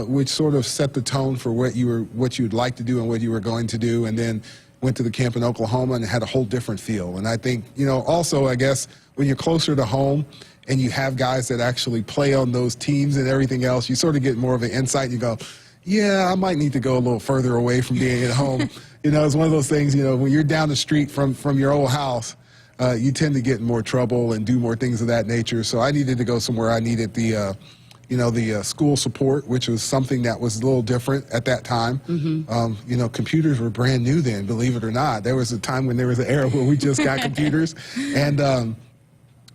which sort of set the tone for what you'd like to do and what you were going to do. And then went to the camp in Oklahoma and had a whole different feel. And I think, also, I guess, when you're closer to home and you have guys that actually play on those teams and everything else, you sort of get more of an insight. You go, yeah, I might need to go a little further away from being at home. It's one of those things, when you're down the street from your old house, you tend to get in more trouble and do more things of that nature. So I needed to go somewhere. I needed the school support, which was something that was a little different at that time. Mm-hmm. Computers were brand new then, believe it or not. There was a time when there was an era where we just got computers. And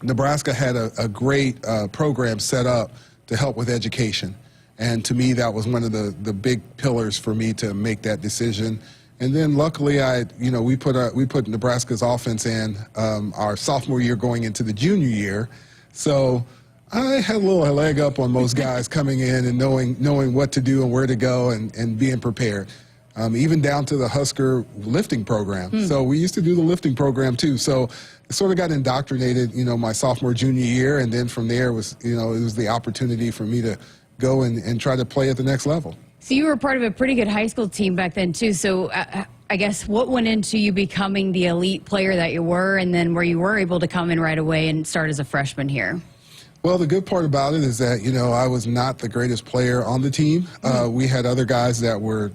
Nebraska had a great program set up to help with education. And to me, that was one of the big pillars for me to make that decision. And then luckily, we put Nebraska's offense in our sophomore year going into the junior year. So I had a little leg up on most guys coming in and knowing what to do and where to go and being prepared. Even down to the Husker lifting program. So we used to do the lifting program too. So it sort of got indoctrinated, my sophomore, junior year. And then from there it was the opportunity for me to go and try to play at the next level. So you were part of a pretty good high school team back then too. So I guess, what went into you becoming the elite player that you were, and then where you were able to come in right away and start as a freshman here? Well, the good part about it is that, I was not the greatest player on the team. We had other guys that were,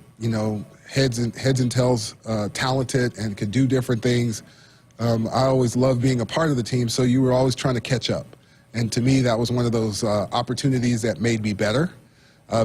heads and tails talented and could do different things. I always loved being a part of the team, so you were always trying to catch up. And to me, that was one of those opportunities that made me better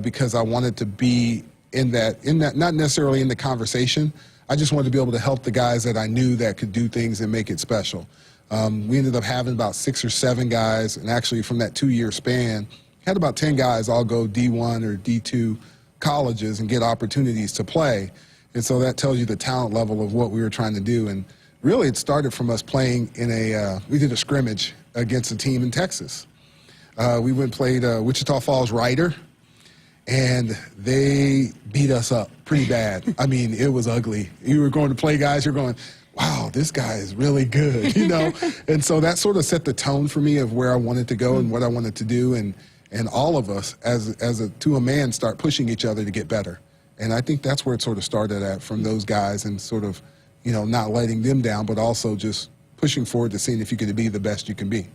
because I wanted to be in that, not necessarily in the conversation. I just wanted to be able to help the guys that I knew that could do things and make it special. We ended up having about 6 or 7 guys, and actually from that 2-year span, had about 10 guys all go D1 or D2 colleges and get opportunities to play. And so that tells you the talent level of what we were trying to do. And really it started from us playing in we did a scrimmage against a team in Texas. We went and played Wichita Falls Ryder, and they beat us up pretty bad. I mean, it was ugly. You were going to play guys, you're going, wow, this guy is really good, And so that sort of set the tone for me of where I wanted to go and what I wanted to do. And all of us, to a man, start pushing each other to get better. And I think that's where it sort of started at, from those guys, and sort of, not letting them down, but also just pushing forward to seeing if you could be the best you can be.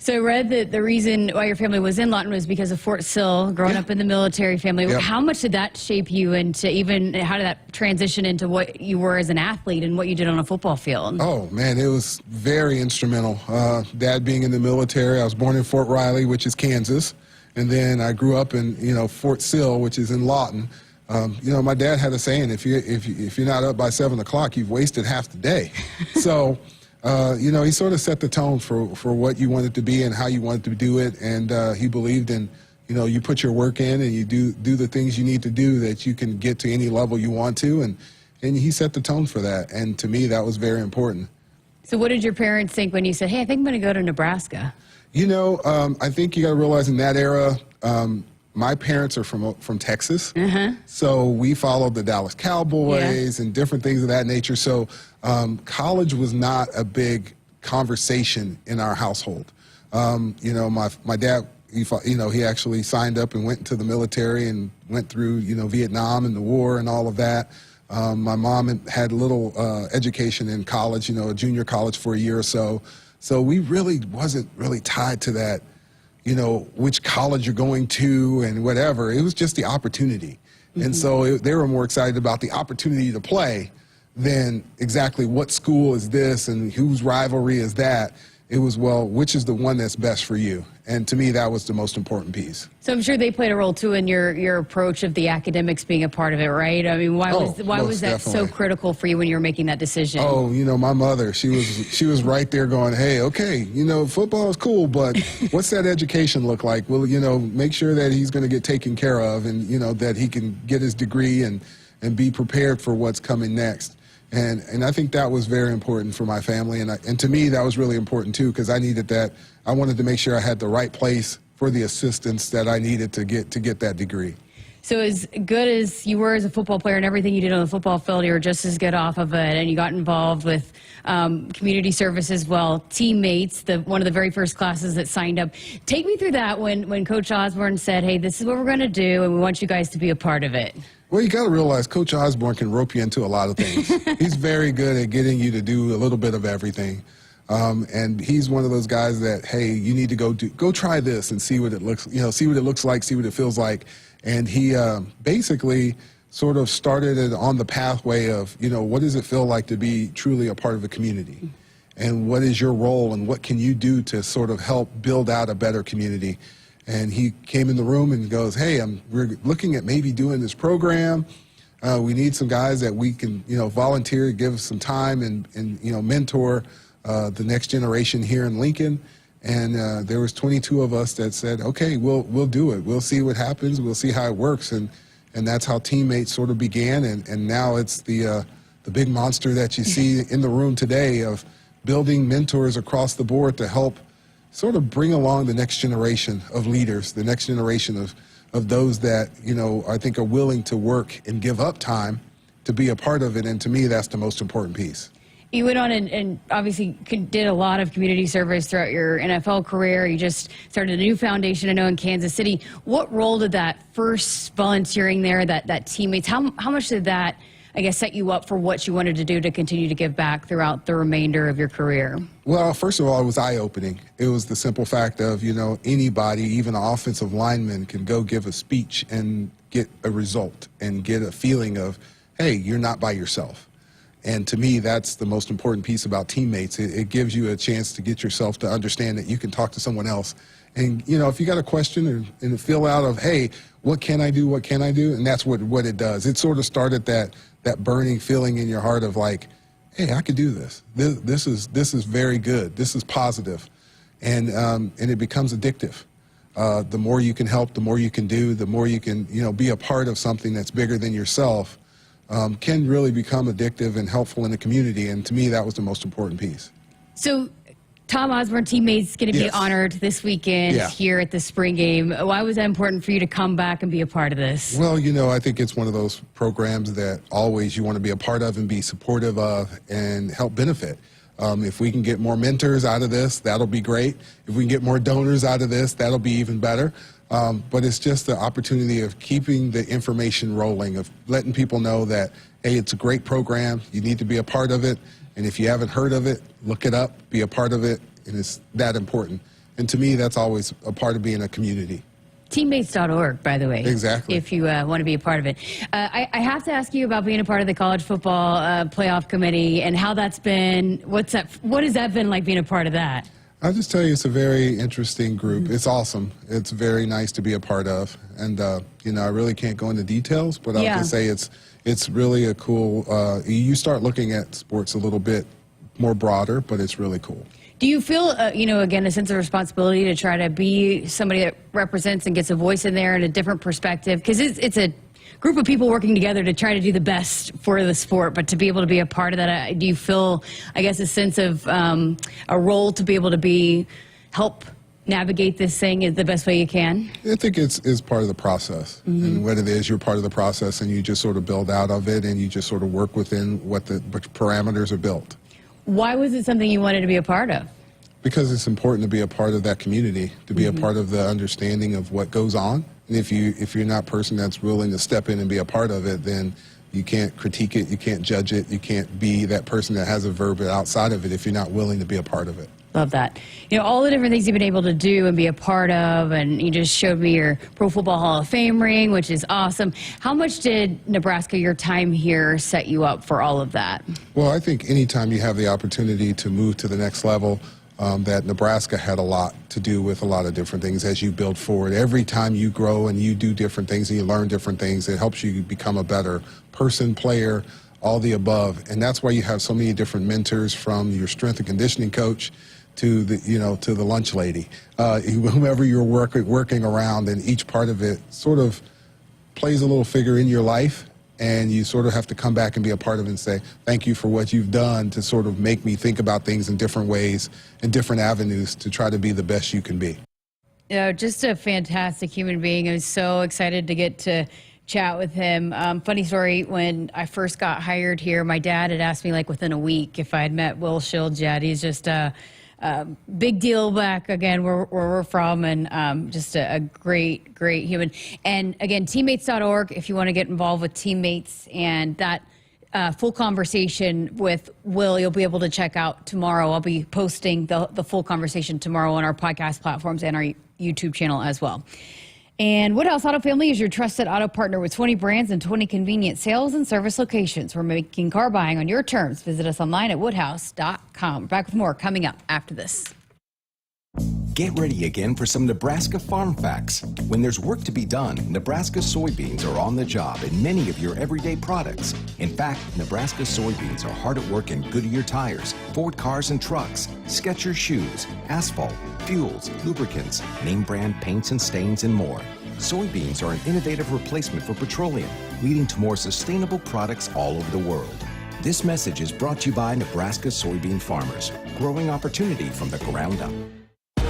So I read that the reason why your family was in Lawton was because of Fort Sill, growing up in the military family. Yep. How much did that shape you into how did that transition into what you were as an athlete and what you did on a football field? Oh, man, it was very instrumental. Dad being in the military, I was born in Fort Riley, which is Kansas. And then I grew up in, Fort Sill, which is in Lawton. My dad had a saying, if you're not up by 7 o'clock, you've wasted half the day. So, he sort of set the tone for what you wanted to be and how you wanted to do it. And he believed in, you put your work in and you do the things you need to do that you can get to any level you want to. And he set the tone for that. And to me, that was very important. So what did your parents think when you said, hey, I think I'm going to go to Nebraska? I think you got to realize in that era, my parents are from Texas, so we followed the Dallas Cowboys and different things of that nature. So college was not a big conversation in our household. My dad, he actually signed up and went into the military and went through, Vietnam and the war and all of that. My mom had a little education in college, a junior college for a year or so. So we really wasn't really tied to that, which college you're going to and whatever. It was just the opportunity. And so they were more excited about the opportunity to play than exactly what school is this and whose rivalry is that. It was, well, which is the one that's best for you? And to me, that was the most important piece. So I'm sure they played a role, too, in your approach of the academics being a part of it, right? I mean, why was that so critical for you when you were making that decision? Oh, my mother, she was right there going, hey, okay, football is cool, but what's that education look like? Well, make sure that he's going to get taken care of and, that he can get his degree and be prepared for what's coming next. And I think that was very important for my family. And to me, that was really important, too, because I needed that. I wanted to make sure I had the right place for the assistance that I needed to get that degree. So as good as you were as a football player and everything you did on the football field, you were just as good off of it, and you got involved with community service as well. Teammates, one of the very first classes that signed up. Take me through that when Coach Osborne said, hey, this is what we're going to do, and we want you guys to be a part of it. Well, you got to realize Coach Osborne can rope you into a lot of things. He's very good at getting you to do a little bit of everything. And he's one of those guys that, hey, you need to go try this and see what it looks, see what it looks like, see what it feels like. And he basically sort of started it on the pathway of, what does it feel like to be truly a part of a community? And what is your role and what can you do to sort of help build out a better community? And he came in the room and goes, hey, we're looking at maybe doing this program. We need some guys that we can, volunteer, give some time and mentor the next generation here in Lincoln. And there was 22 of us that said, okay, we'll do it. We'll see what happens. We'll see how it works. And that's how Teammates sort of began. And now it's the big monster that you see in the room today of building mentors across the board to help sort of bring along the next generation of leaders, the next generation of those that, I think are willing to work and give up time to be a part of it. And to me, that's the most important piece. You went on and obviously did a lot of community service throughout your NFL career. You just started a new foundation, I know, in Kansas City. What role did that first volunteering there, that Teammates, how much did that I guess, set you up for what you wanted to do to continue to give back throughout the remainder of your career? Well, first of all, it was eye-opening. It was the simple fact of, anybody, even an offensive lineman, can go give a speech and get a result and get a feeling of, hey, you're not by yourself. And to me, that's the most important piece about teammates. It gives you a chance to get yourself to understand that you can talk to someone else. And, if you got a question and a feel out of, hey, what can I do? What can I do? And that's what it does. It sort of started that burning feeling in your heart of like, hey, I could do this. This is very good. This is positive. And it becomes addictive. The more you can help, the more you can do, the more you can, be a part of something that's bigger than yourself, can really become addictive and helpful in the community. And to me, that was the most important piece. So Tom Osborne, teammates, going to be honored this weekend here at the spring game. Why was that important for you to come back and be a part of this? Well, I think it's one of those programs that always you want to be a part of and be supportive of and help benefit. If we can get more mentors out of this, that'll be great. If we can get more donors out of this, that'll be even better. But it's just the opportunity of keeping the information rolling, of letting people know that, hey, it's a great program. You need to be a part of it. And if you haven't heard of it, look it up, be a part of it, and it's that important. And to me, that's always a part of being a community. Teammates.org, by the way. Exactly. If you want to be a part of it. I have to ask you about being a part of the college football playoff committee and how that's been. What has that been like being a part of that? I'll just tell you, it's a very interesting group. It's awesome. It's very nice to be a part of. And, I really can't go into details, but I'll just say it's really a cool, you start looking at sports a little bit more broader, but it's really cool. Do you feel, again, a sense of responsibility to try to be somebody that represents and gets a voice in there and a different perspective? Because it's a group of people working together to try to do the best for the sport, but to be able to be a part of that, do you feel, I guess, a sense of a role to be able to help navigate this thing is the best way you can? I think it's part of the process. Mm-hmm. And what it is, you're part of the process and you just sort of build out of it and you just sort of work within what the parameters are built. Why was it something you wanted to be a part of? Because it's important to be a part of that community, to be a part of the understanding of what goes on. And if you're not a person that's willing to step in and be a part of it, then you can't critique it, you can't judge it, you can't be that person that has a verb outside of it if you're not willing to be a part of it. Love that. All the different things you've been able to do and be a part of, and you just showed me your Pro Football Hall of Fame ring, which is awesome. How much did Nebraska, your time here, set you up for all of that? Well, I think anytime you have the opportunity to move to the next level, that Nebraska had a lot to do with a lot of different things as you build forward. Every time you grow and you do different things and you learn different things, it helps you become a better person, player, all the above. And that's why you have so many different mentors, from your strength and conditioning coach to the lunch lady, whomever you're working around, and each part of it sort of plays a little figure in your life, and you sort of have to come back and be a part of it and say, thank you for what you've done to sort of make me think about things in different ways and different avenues to try to be the best you can be. Just a fantastic human being. I was so excited to get to chat with him. Funny story, when I first got hired here, my dad had asked me within a week if I had met Will Shields yet. He's just big deal back again where we're from, and just a great human. And again, teammates.org if you want to get involved with teammates, and that full conversation with Will you'll be able to check out tomorrow. I'll be posting the full conversation tomorrow on our podcast platforms and our YouTube channel as well. And Woodhouse Auto Family is your trusted auto partner with 20 brands and 20 convenient sales and service locations. We're making car buying on your terms. Visit us online at woodhouse.com. Back with more coming up after this. Get ready again for some Nebraska farm facts. When there's work to be done, Nebraska soybeans are on the job in many of your everyday products. In fact, Nebraska soybeans are hard at work in Goodyear tires, Ford cars and trucks, Skechers shoes, asphalt, fuels, lubricants, name brand paints and stains, and more. Soybeans are an innovative replacement for petroleum, leading to more sustainable products all over the world. This message is brought to you by Nebraska soybean farmers, growing opportunity from the ground up.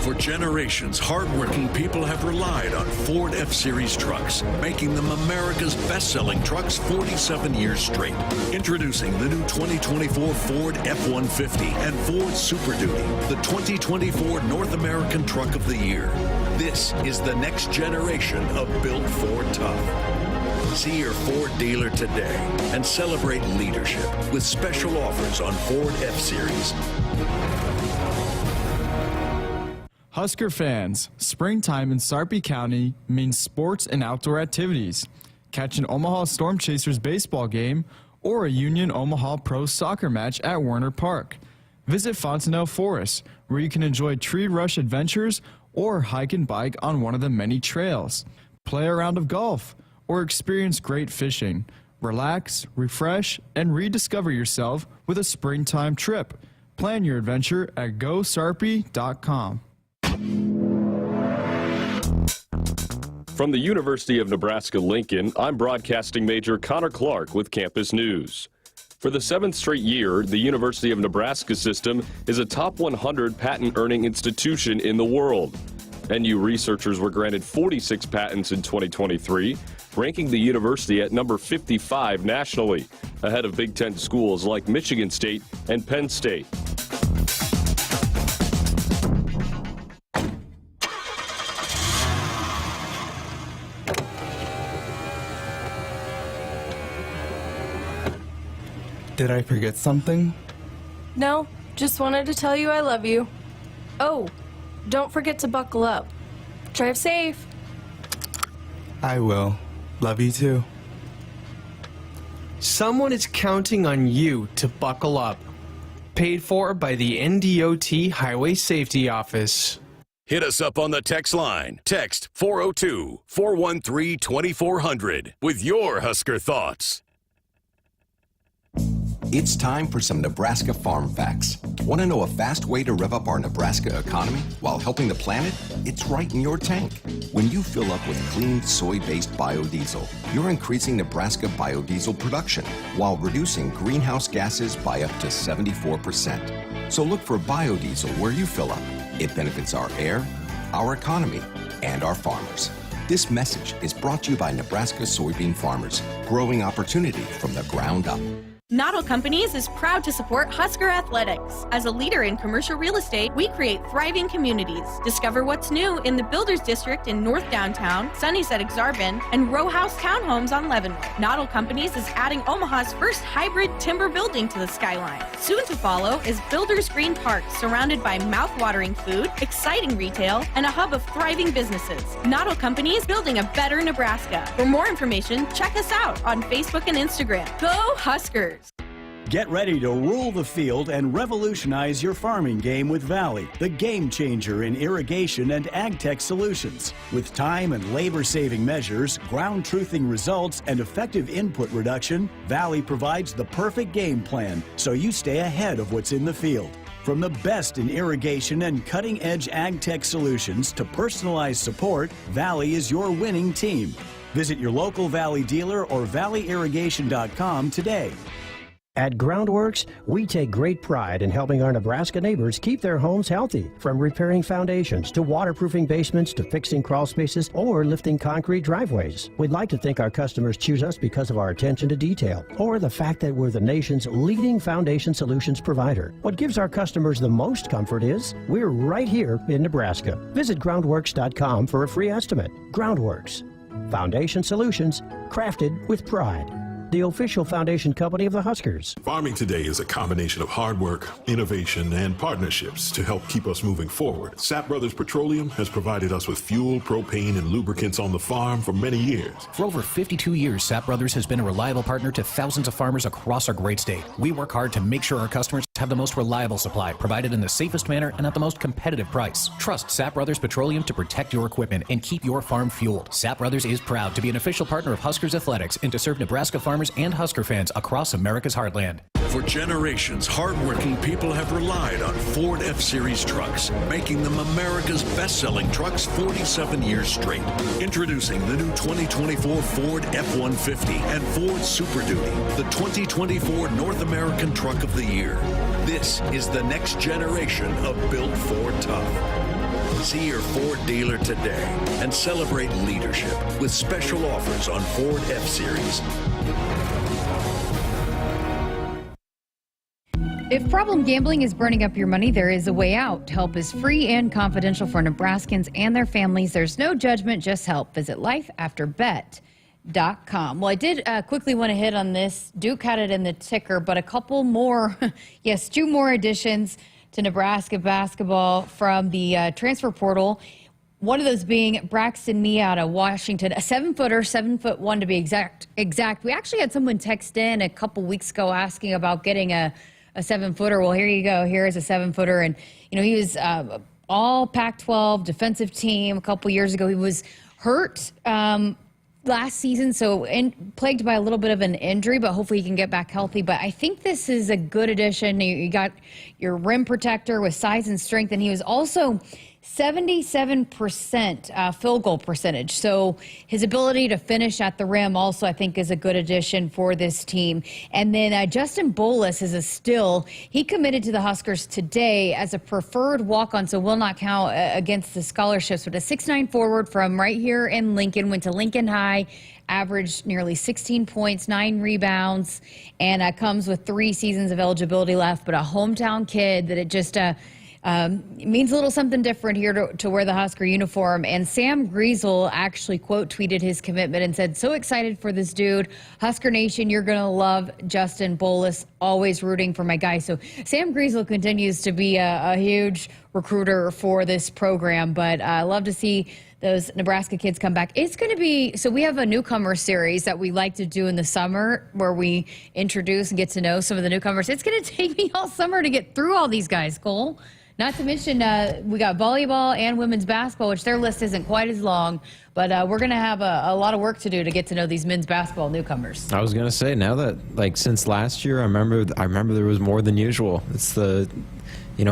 For generations, hardworking people have relied on Ford F-Series trucks, making them America's best-selling trucks 47 years straight. Introducing the new 2024 Ford F-150 and Ford Super Duty, the 2024 North American Truck of the Year. This is the next generation of Built Ford Tough. See your Ford dealer today and celebrate leadership with special offers on Ford F-Series. Husker fans, springtime in Sarpy County means sports and outdoor activities. Catch an Omaha Storm Chasers baseball game or a Union Omaha Pro soccer match at Werner Park. Visit Fontenelle Forest, where you can enjoy tree rush adventures or hike and bike on one of the many trails. Play a round of golf or experience great fishing. Relax, refresh, and rediscover yourself with a springtime trip. Plan your adventure at GoSarpy.com. From the University of Nebraska-Lincoln, I'm broadcasting major Connor Clark with Campus News. For the 7th straight year, the University of Nebraska system is a top 100 patent-earning institution in the world. NU researchers were granted 46 patents in 2023, ranking the university at number 55 nationally, ahead of Big Ten schools like Michigan State and Penn State. Did I forget something? No, just wanted to tell you I love you. Oh, don't forget to buckle up. Drive safe. I will. Love you too. Someone is counting on you to buckle up. Paid for by the NDOT Highway Safety Office. Hit us up on the text line. Text 402-413-2400 with your Husker thoughts. It's time for some Nebraska farm facts. Want to know a fast way to rev up our Nebraska economy while helping the planet? It's right in your tank. When you fill up with clean soy-based biodiesel, you're increasing Nebraska biodiesel production while reducing greenhouse gases by up to 74%. So look for biodiesel where you fill up. It benefits our air, our economy, and our farmers. This message is brought to you by Nebraska soybean farmers, growing opportunity from the ground up. Noddle Companies is proud to support Husker Athletics. As a leader in commercial real estate, we create thriving communities. Discover what's new in the Builders District in North Downtown, Sunnyside Exarban, and row house townhomes on Leavenworth. Noddle Companies is adding Omaha's first hybrid timber building to the skyline. Soon to follow is Builders Green Park, surrounded by mouth-watering food, exciting retail, and a hub of thriving businesses. Noddle Companies, building a better Nebraska. For more information, check us out on Facebook and Instagram. Go Huskers! Get ready to rule the field and revolutionize your farming game with Valley, the game changer in irrigation and ag tech solutions. With time and labor-saving measures, ground truthing results, and effective input reduction, Valley provides the perfect game plan so you stay ahead of what's in the field. From the best in irrigation and cutting-edge ag tech solutions to personalized support, Valley is your winning team. Visit your local Valley dealer or valleyirrigation.com today. At Groundworks, we take great pride in helping our Nebraska neighbors keep their homes healthy. From repairing foundations to waterproofing basements to fixing crawl spaces or lifting concrete driveways. We'd like to think our customers choose us because of our attention to detail or the fact that we're the nation's leading foundation solutions provider. What gives our customers the most comfort is we're right here in Nebraska. Visit groundworks.com for a free estimate. Groundworks. Foundation solutions crafted with pride. The official foundation company of the Huskers. Farming today is a combination of hard work, innovation, and partnerships to help keep us moving forward. Sapp Brothers Petroleum has provided us with fuel, propane, and lubricants on the farm for many years. For over 52 years, Sapp Brothers has been a reliable partner to thousands of farmers across our great state. We work hard to make sure our customers have the most reliable supply, provided in the safest manner and at the most competitive price. Trust Sapp Brothers Petroleum to protect your equipment and keep your farm fueled. Sapp Brothers is proud to be an official partner of Huskers Athletics and to serve Nebraska farmers and Husker fans across America's heartland. For generations, hardworking people have relied on Ford F-Series trucks, making them America's best-selling trucks 47 years straight. Introducing the new 2024 Ford F-150 and Ford Super Duty, the 2024 North American Truck of the Year. This is the next generation of Built Ford Tough. See your Ford dealer today and celebrate leadership with special offers on Ford F-Series. If problem gambling is burning up your money, there is a way out. Help is free and confidential for Nebraskans and their families. There's no judgment, just help. Visit lifeafterbet.org. Well, I did quickly want to hit on this. Duke had it in the ticker, but a couple more, yes, 2 more additions to Nebraska basketball from the transfer portal. One of those being Braxton Mee out of Washington, a 7-footer, 7'1" to be exact. We actually had someone text in a couple weeks ago asking about getting a 7-footer. Well, here you go. Here is a 7-footer. And, he was all Pac-12 defensive team a couple years ago. He was hurt last season, so plagued by a little bit of an injury, but hopefully he can get back healthy. But I think this is a good addition. You got your rim protector with size and strength, and he was also 77% field goal percentage. So his ability to finish at the rim also, I think, is a good addition for this team. And then Justin Bolus is a steal. He committed to the Huskers today as a preferred walk-on, so will not count against the scholarships. But a 6'9" forward from right here in Lincoln, went to Lincoln High, averaged nearly 16 points, 9 rebounds, and comes with 3 seasons of eligibility left. But a hometown kid that it just means a little something different here to wear the Husker uniform. And Sam Griesel actually quote tweeted his commitment and said, "So excited for this dude. Husker Nation, you're going to love Justin Bolus. Always rooting for my guy." So Sam Griesel continues to be a huge recruiter for this program, but I love to see those Nebraska kids come back. It's going to be, so we have a newcomer series that we like to do in the summer where we introduce and get to know some of the newcomers. It's going to take me all summer to get through all these guys, Cole. Not to mention, we got volleyball and women's basketball, which their list isn't quite as long, but we're going to have a lot of work to do to get to know these men's basketball newcomers. I was going to say, now that, since last year, I remember there was more than usual. It's the,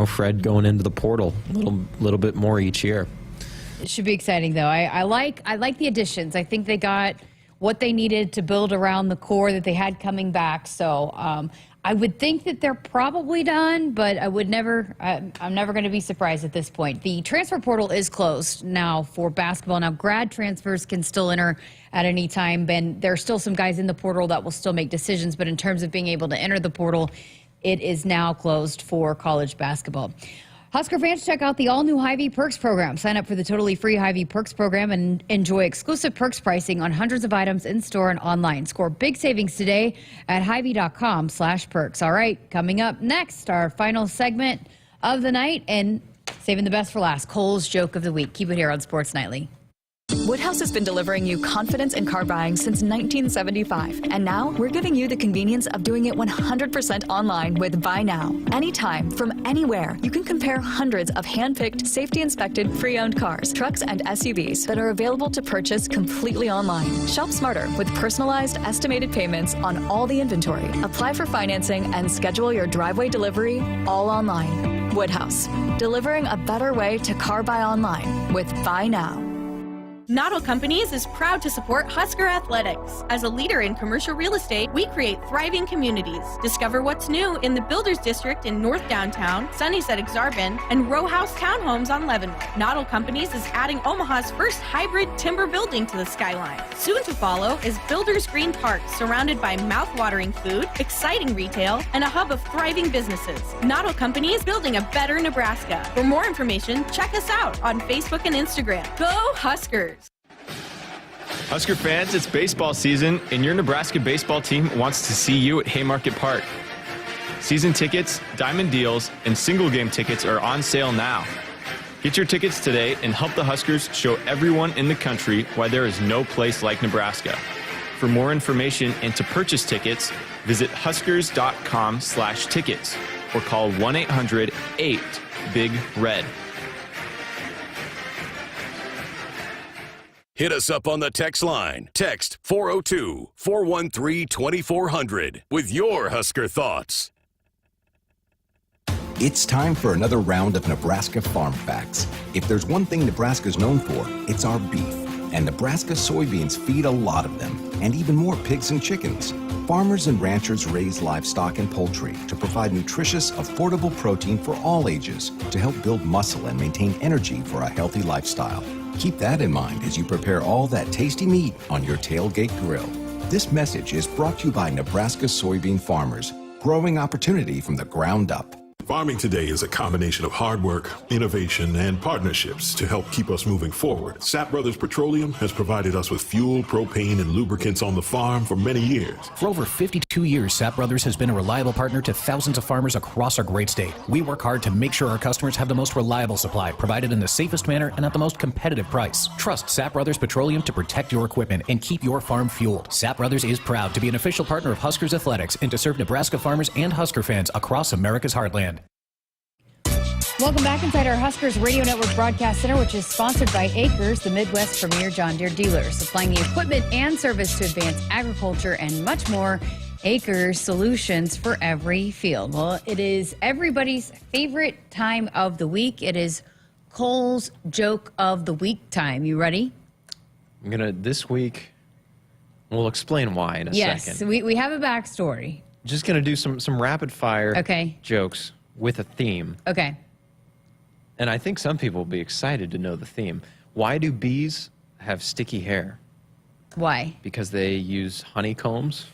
Fred going into the portal a little bit more each year. It should be exciting, though. I like the additions. I think they got what they needed to build around the core that they had coming back. So I would think that they're probably done, but I'm never going to be surprised at this point. The transfer portal is closed now for basketball. Now, grad transfers can still enter at any time, and there are still some guys in the portal that will still make decisions. But in terms of being able to enter the portal, it is now closed for college basketball. Husker fans, check out the all-new Hy-Vee Perks program. Sign up for the totally free Hy-Vee Perks program and enjoy exclusive perks pricing on hundreds of items in-store and online. Score big savings today at Hy-Vee.com/perks. All right, coming up next, our final segment of the night, and saving the best for last, Cole's Joke of the Week. Keep it here on Sports Nightly. Woodhouse has been delivering you confidence in car buying since 1975. And now we're giving you the convenience of doing it 100% online with Buy Now. Anytime, from anywhere, you can compare hundreds of hand-picked, safety-inspected, pre-owned cars, trucks, and SUVs that are available to purchase completely online. Shop smarter with personalized, estimated payments on all the inventory. Apply for financing and schedule your driveway delivery all online. Woodhouse, delivering a better way to car buy online with Buy Now. Knottle Companies is proud to support Husker Athletics. As a leader in commercial real estate, we create thriving communities. Discover what's new in the Builders District in North Downtown, Sunnyside-Exarban, and row house townhomes on Leavenworth. Knottle Companies is adding Omaha's first hybrid timber building to the skyline. Soon to follow is Builders Green Park, surrounded by mouth-watering food, exciting retail, and a hub of thriving businesses. Knottle Companies, building a better Nebraska. For more information, check us out on Facebook and Instagram. Go Huskers! Husker fans, it's baseball season, and your Nebraska baseball team wants to see you at Haymarket Park. Season tickets, diamond deals, and single game tickets are on sale now. Get your tickets today and help the Huskers show everyone in the country why there is no place like Nebraska. For more information and to purchase tickets, visit huskers.com/tickets or call 1-800-8-BIG-RED. Hit us up on the text line. Text 402-413-2400 with your Husker thoughts. It's time for another round of Nebraska Farm Facts. If there's one thing Nebraska's known for, it's our beef. And Nebraska soybeans feed a lot of them, and even more pigs and chickens. Farmers and ranchers raise livestock and poultry to provide nutritious, affordable protein for all ages to help build muscle and maintain energy for a healthy lifestyle. Keep that in mind as you prepare all that tasty meat on your tailgate grill. This message is brought to you by Nebraska soybean farmers, growing opportunity from the ground up. Farming today is a combination of hard work, innovation, and partnerships to help keep us moving forward. Sapp Brothers Petroleum has provided us with fuel, propane, and lubricants on the farm for many years. For over 52 years, Sapp Brothers has been a reliable partner to thousands of farmers across our great state. We work hard to make sure our customers have the most reliable supply, provided in the safest manner and at the most competitive price. Trust Sapp Brothers Petroleum to protect your equipment and keep your farm fueled. Sapp Brothers is proud to be an official partner of Huskers Athletics and to serve Nebraska farmers and Husker fans across America's heartland. Welcome back inside our Huskers Radio Network Broadcast Center, which is sponsored by Acres, the Midwest premier John Deere dealer, supplying the equipment and service to advance agriculture and much more. Acres, solutions for every field. Well, it is everybody's favorite time of the week. It is Cole's Joke of the Week time. You ready? This week, we'll explain why in a second. Yes, we have a backstory. Just going to do some rapid fire jokes with a theme. Okay. And I think some people will be excited to know the theme. Why do bees have sticky hair? Why? Because they use honeycombs.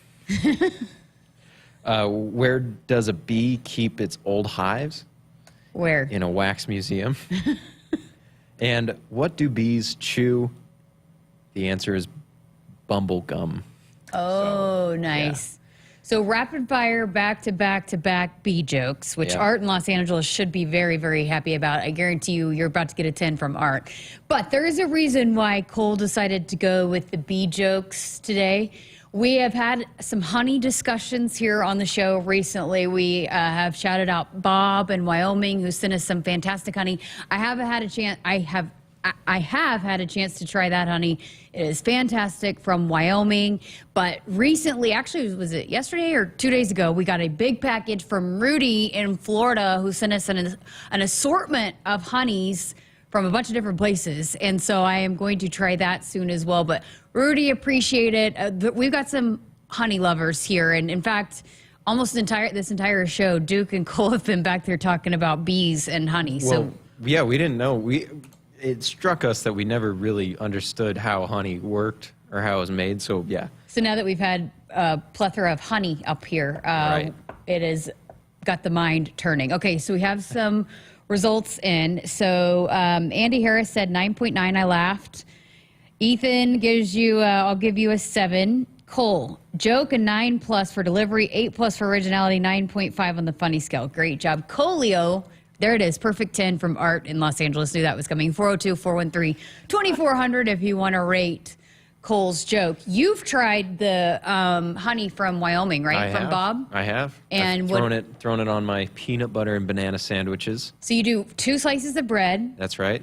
Where does a bee keep its old hives? Where? In a wax museum. And what do bees chew? The answer is bumble gum. Oh, nice. So rapid fire, back-to-back-to-back bee jokes, which Art in Los Angeles should be very, very happy about. I guarantee you're about to get a 10 from Art. But there is a reason why Cole decided to go with the bee jokes today. We have had some honey discussions here on the show recently. We have shouted out Bob in Wyoming, who sent us some fantastic honey. I have had a chance to try that honey. It is fantastic from Wyoming. But recently, actually, was it yesterday or 2 days ago, we got a big package from Rudy in Florida, who sent us an assortment of honeys from a bunch of different places. And so I am going to try that soon as well. But Rudy, appreciate it. We've got some honey lovers here. And in fact, almost this entire show, Duke and Cole have been back there talking about bees and honey. Well, yeah, we didn't know. It struck us that we never really understood how honey worked or how it was made. So, yeah. So now that we've had a plethora of honey up here, it has got the mind turning. Okay, so we have some results in. So Andy Harris said 9.9. I laughed. Ethan gives you, I'll give you a 7. Cole, joke a 9+ for delivery, 8+ for originality, 9.5 on the funny scale. Great job. Coleo, there it is, perfect 10 from Art in Los Angeles. Knew that was coming. 402-413-2400 if you want to rate Cole's joke. You've tried the honey from Wyoming, right? From Bob? I have. And I've thrown it on my peanut butter and banana sandwiches. So you do 2 slices of bread. That's right.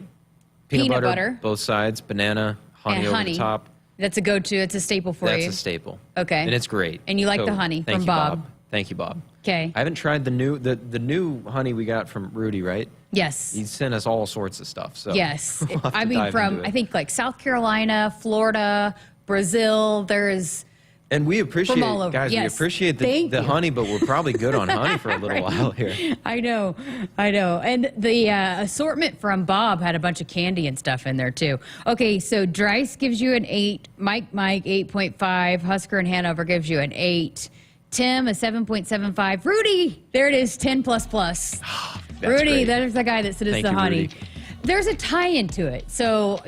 Peanut butter. Both sides, banana, honey over the top. That's a go-to. It's a staple for you. That's a staple. Okay. And it's great. And you like the honey from Bob. Thank you, Bob. Okay. I haven't tried the new honey we got from Rudy, right? Yes. He sent us all sorts of stuff. So yes. we'll I mean, from I think like South Carolina, Florida, Brazil. There's and we appreciate all over. Guys. Yes. We appreciate the honey, but we're probably good on honey for a little while here. I know. And the assortment from Bob had a bunch of candy and stuff in there too. Okay, so Dryce gives you an 8. Mike 8.5. Husker and Hanover gives you an 8. Tim, a 7.75. Rudy, there it is, 10++. Rudy, that is the guy that sent us the honey. Rudy. There's a tie into it. So,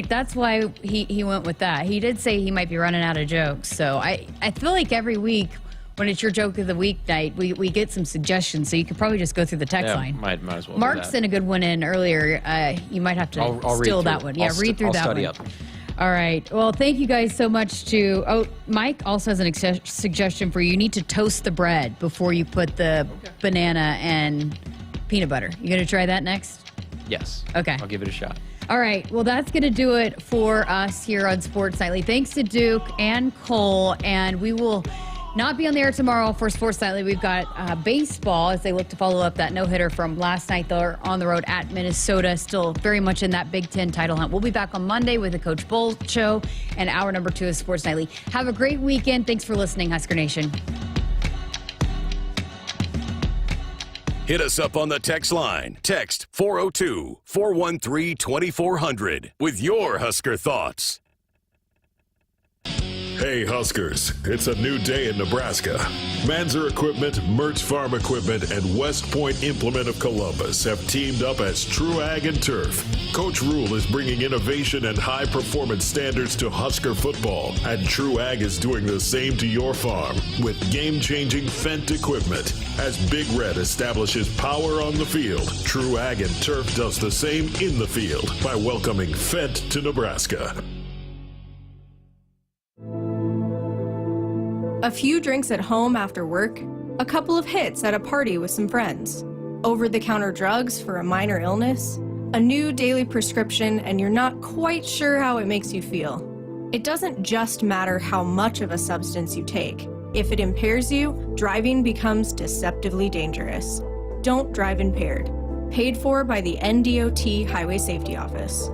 that's why he went with that. He did say he might be running out of jokes. So I feel like every week when it's your joke of the week night, we get some suggestions. So you could probably just go through the text line. Might as well. Mark sent a good one in earlier. You might have to steal that one. Yeah, read through that one. I'll study up. All right. Well, thank you guys so much Mike also has an suggestion for you. You need to toast the bread before you put the banana and peanut butter. You going to try that next? Yes. Okay. I'll give it a shot. All right. Well, that's going to do it for us here on Sports Nightly. Thanks to Duke and Cole, and we will not be on the air tomorrow for Sports Nightly. We've got baseball as they look to follow up that no-hitter from last night. They're on the road at Minnesota, still very much in that Big Ten title hunt. We'll be back on Monday with the Coach Bull Show, and hour number 2 of Sports Nightly. Have a great weekend. Thanks for listening, Husker Nation. Hit us up on the text line. Text 402-413-2400 with your Husker thoughts. Hey Huskers, it's a new day in Nebraska. Manzer Equipment, Mertz Farm Equipment, and West Point Implement of Columbus have teamed up as True Ag and Turf. Coach Rule is bringing innovation and high performance standards to Husker football, and True Ag is doing the same to your farm with game-changing Fendt equipment. As Big Red establishes power on the field, True Ag and Turf does the same in the field by welcoming Fendt to Nebraska. A few drinks at home after work, a couple of hits at a party with some friends, over-the-counter drugs for a minor illness, a new daily prescription, and you're not quite sure how it makes you feel. It doesn't just matter how much of a substance you take. If it impairs you, driving becomes deceptively dangerous. Don't drive impaired. Paid for by the NDOT Highway Safety Office.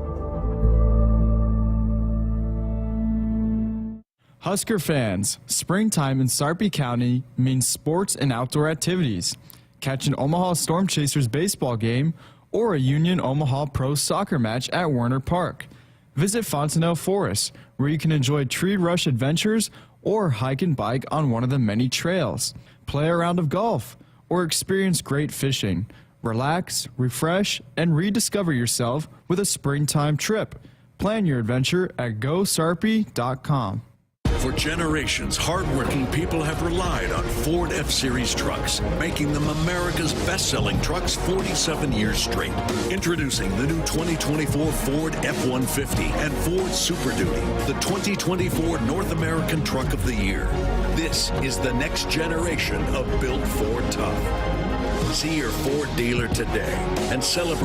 Husker fans, springtime in Sarpy County means sports and outdoor activities. Catch an Omaha Storm Chasers baseball game or a Union Omaha Pro soccer match at Werner Park. Visit Fontenelle Forest, where you can enjoy tree rush adventures or hike and bike on one of the many trails. Play a round of golf or experience great fishing. Relax, refresh, and rediscover yourself with a springtime trip. Plan your adventure at GoSarpy.com. For generations, hardworking people have relied on Ford F-Series trucks, making them America's best-selling trucks 47 years straight. Introducing the new 2024 Ford F-150 and Ford Super Duty, the 2024 North American Truck of the Year. This is the next generation of built Ford tough. See your Ford dealer today and celebrate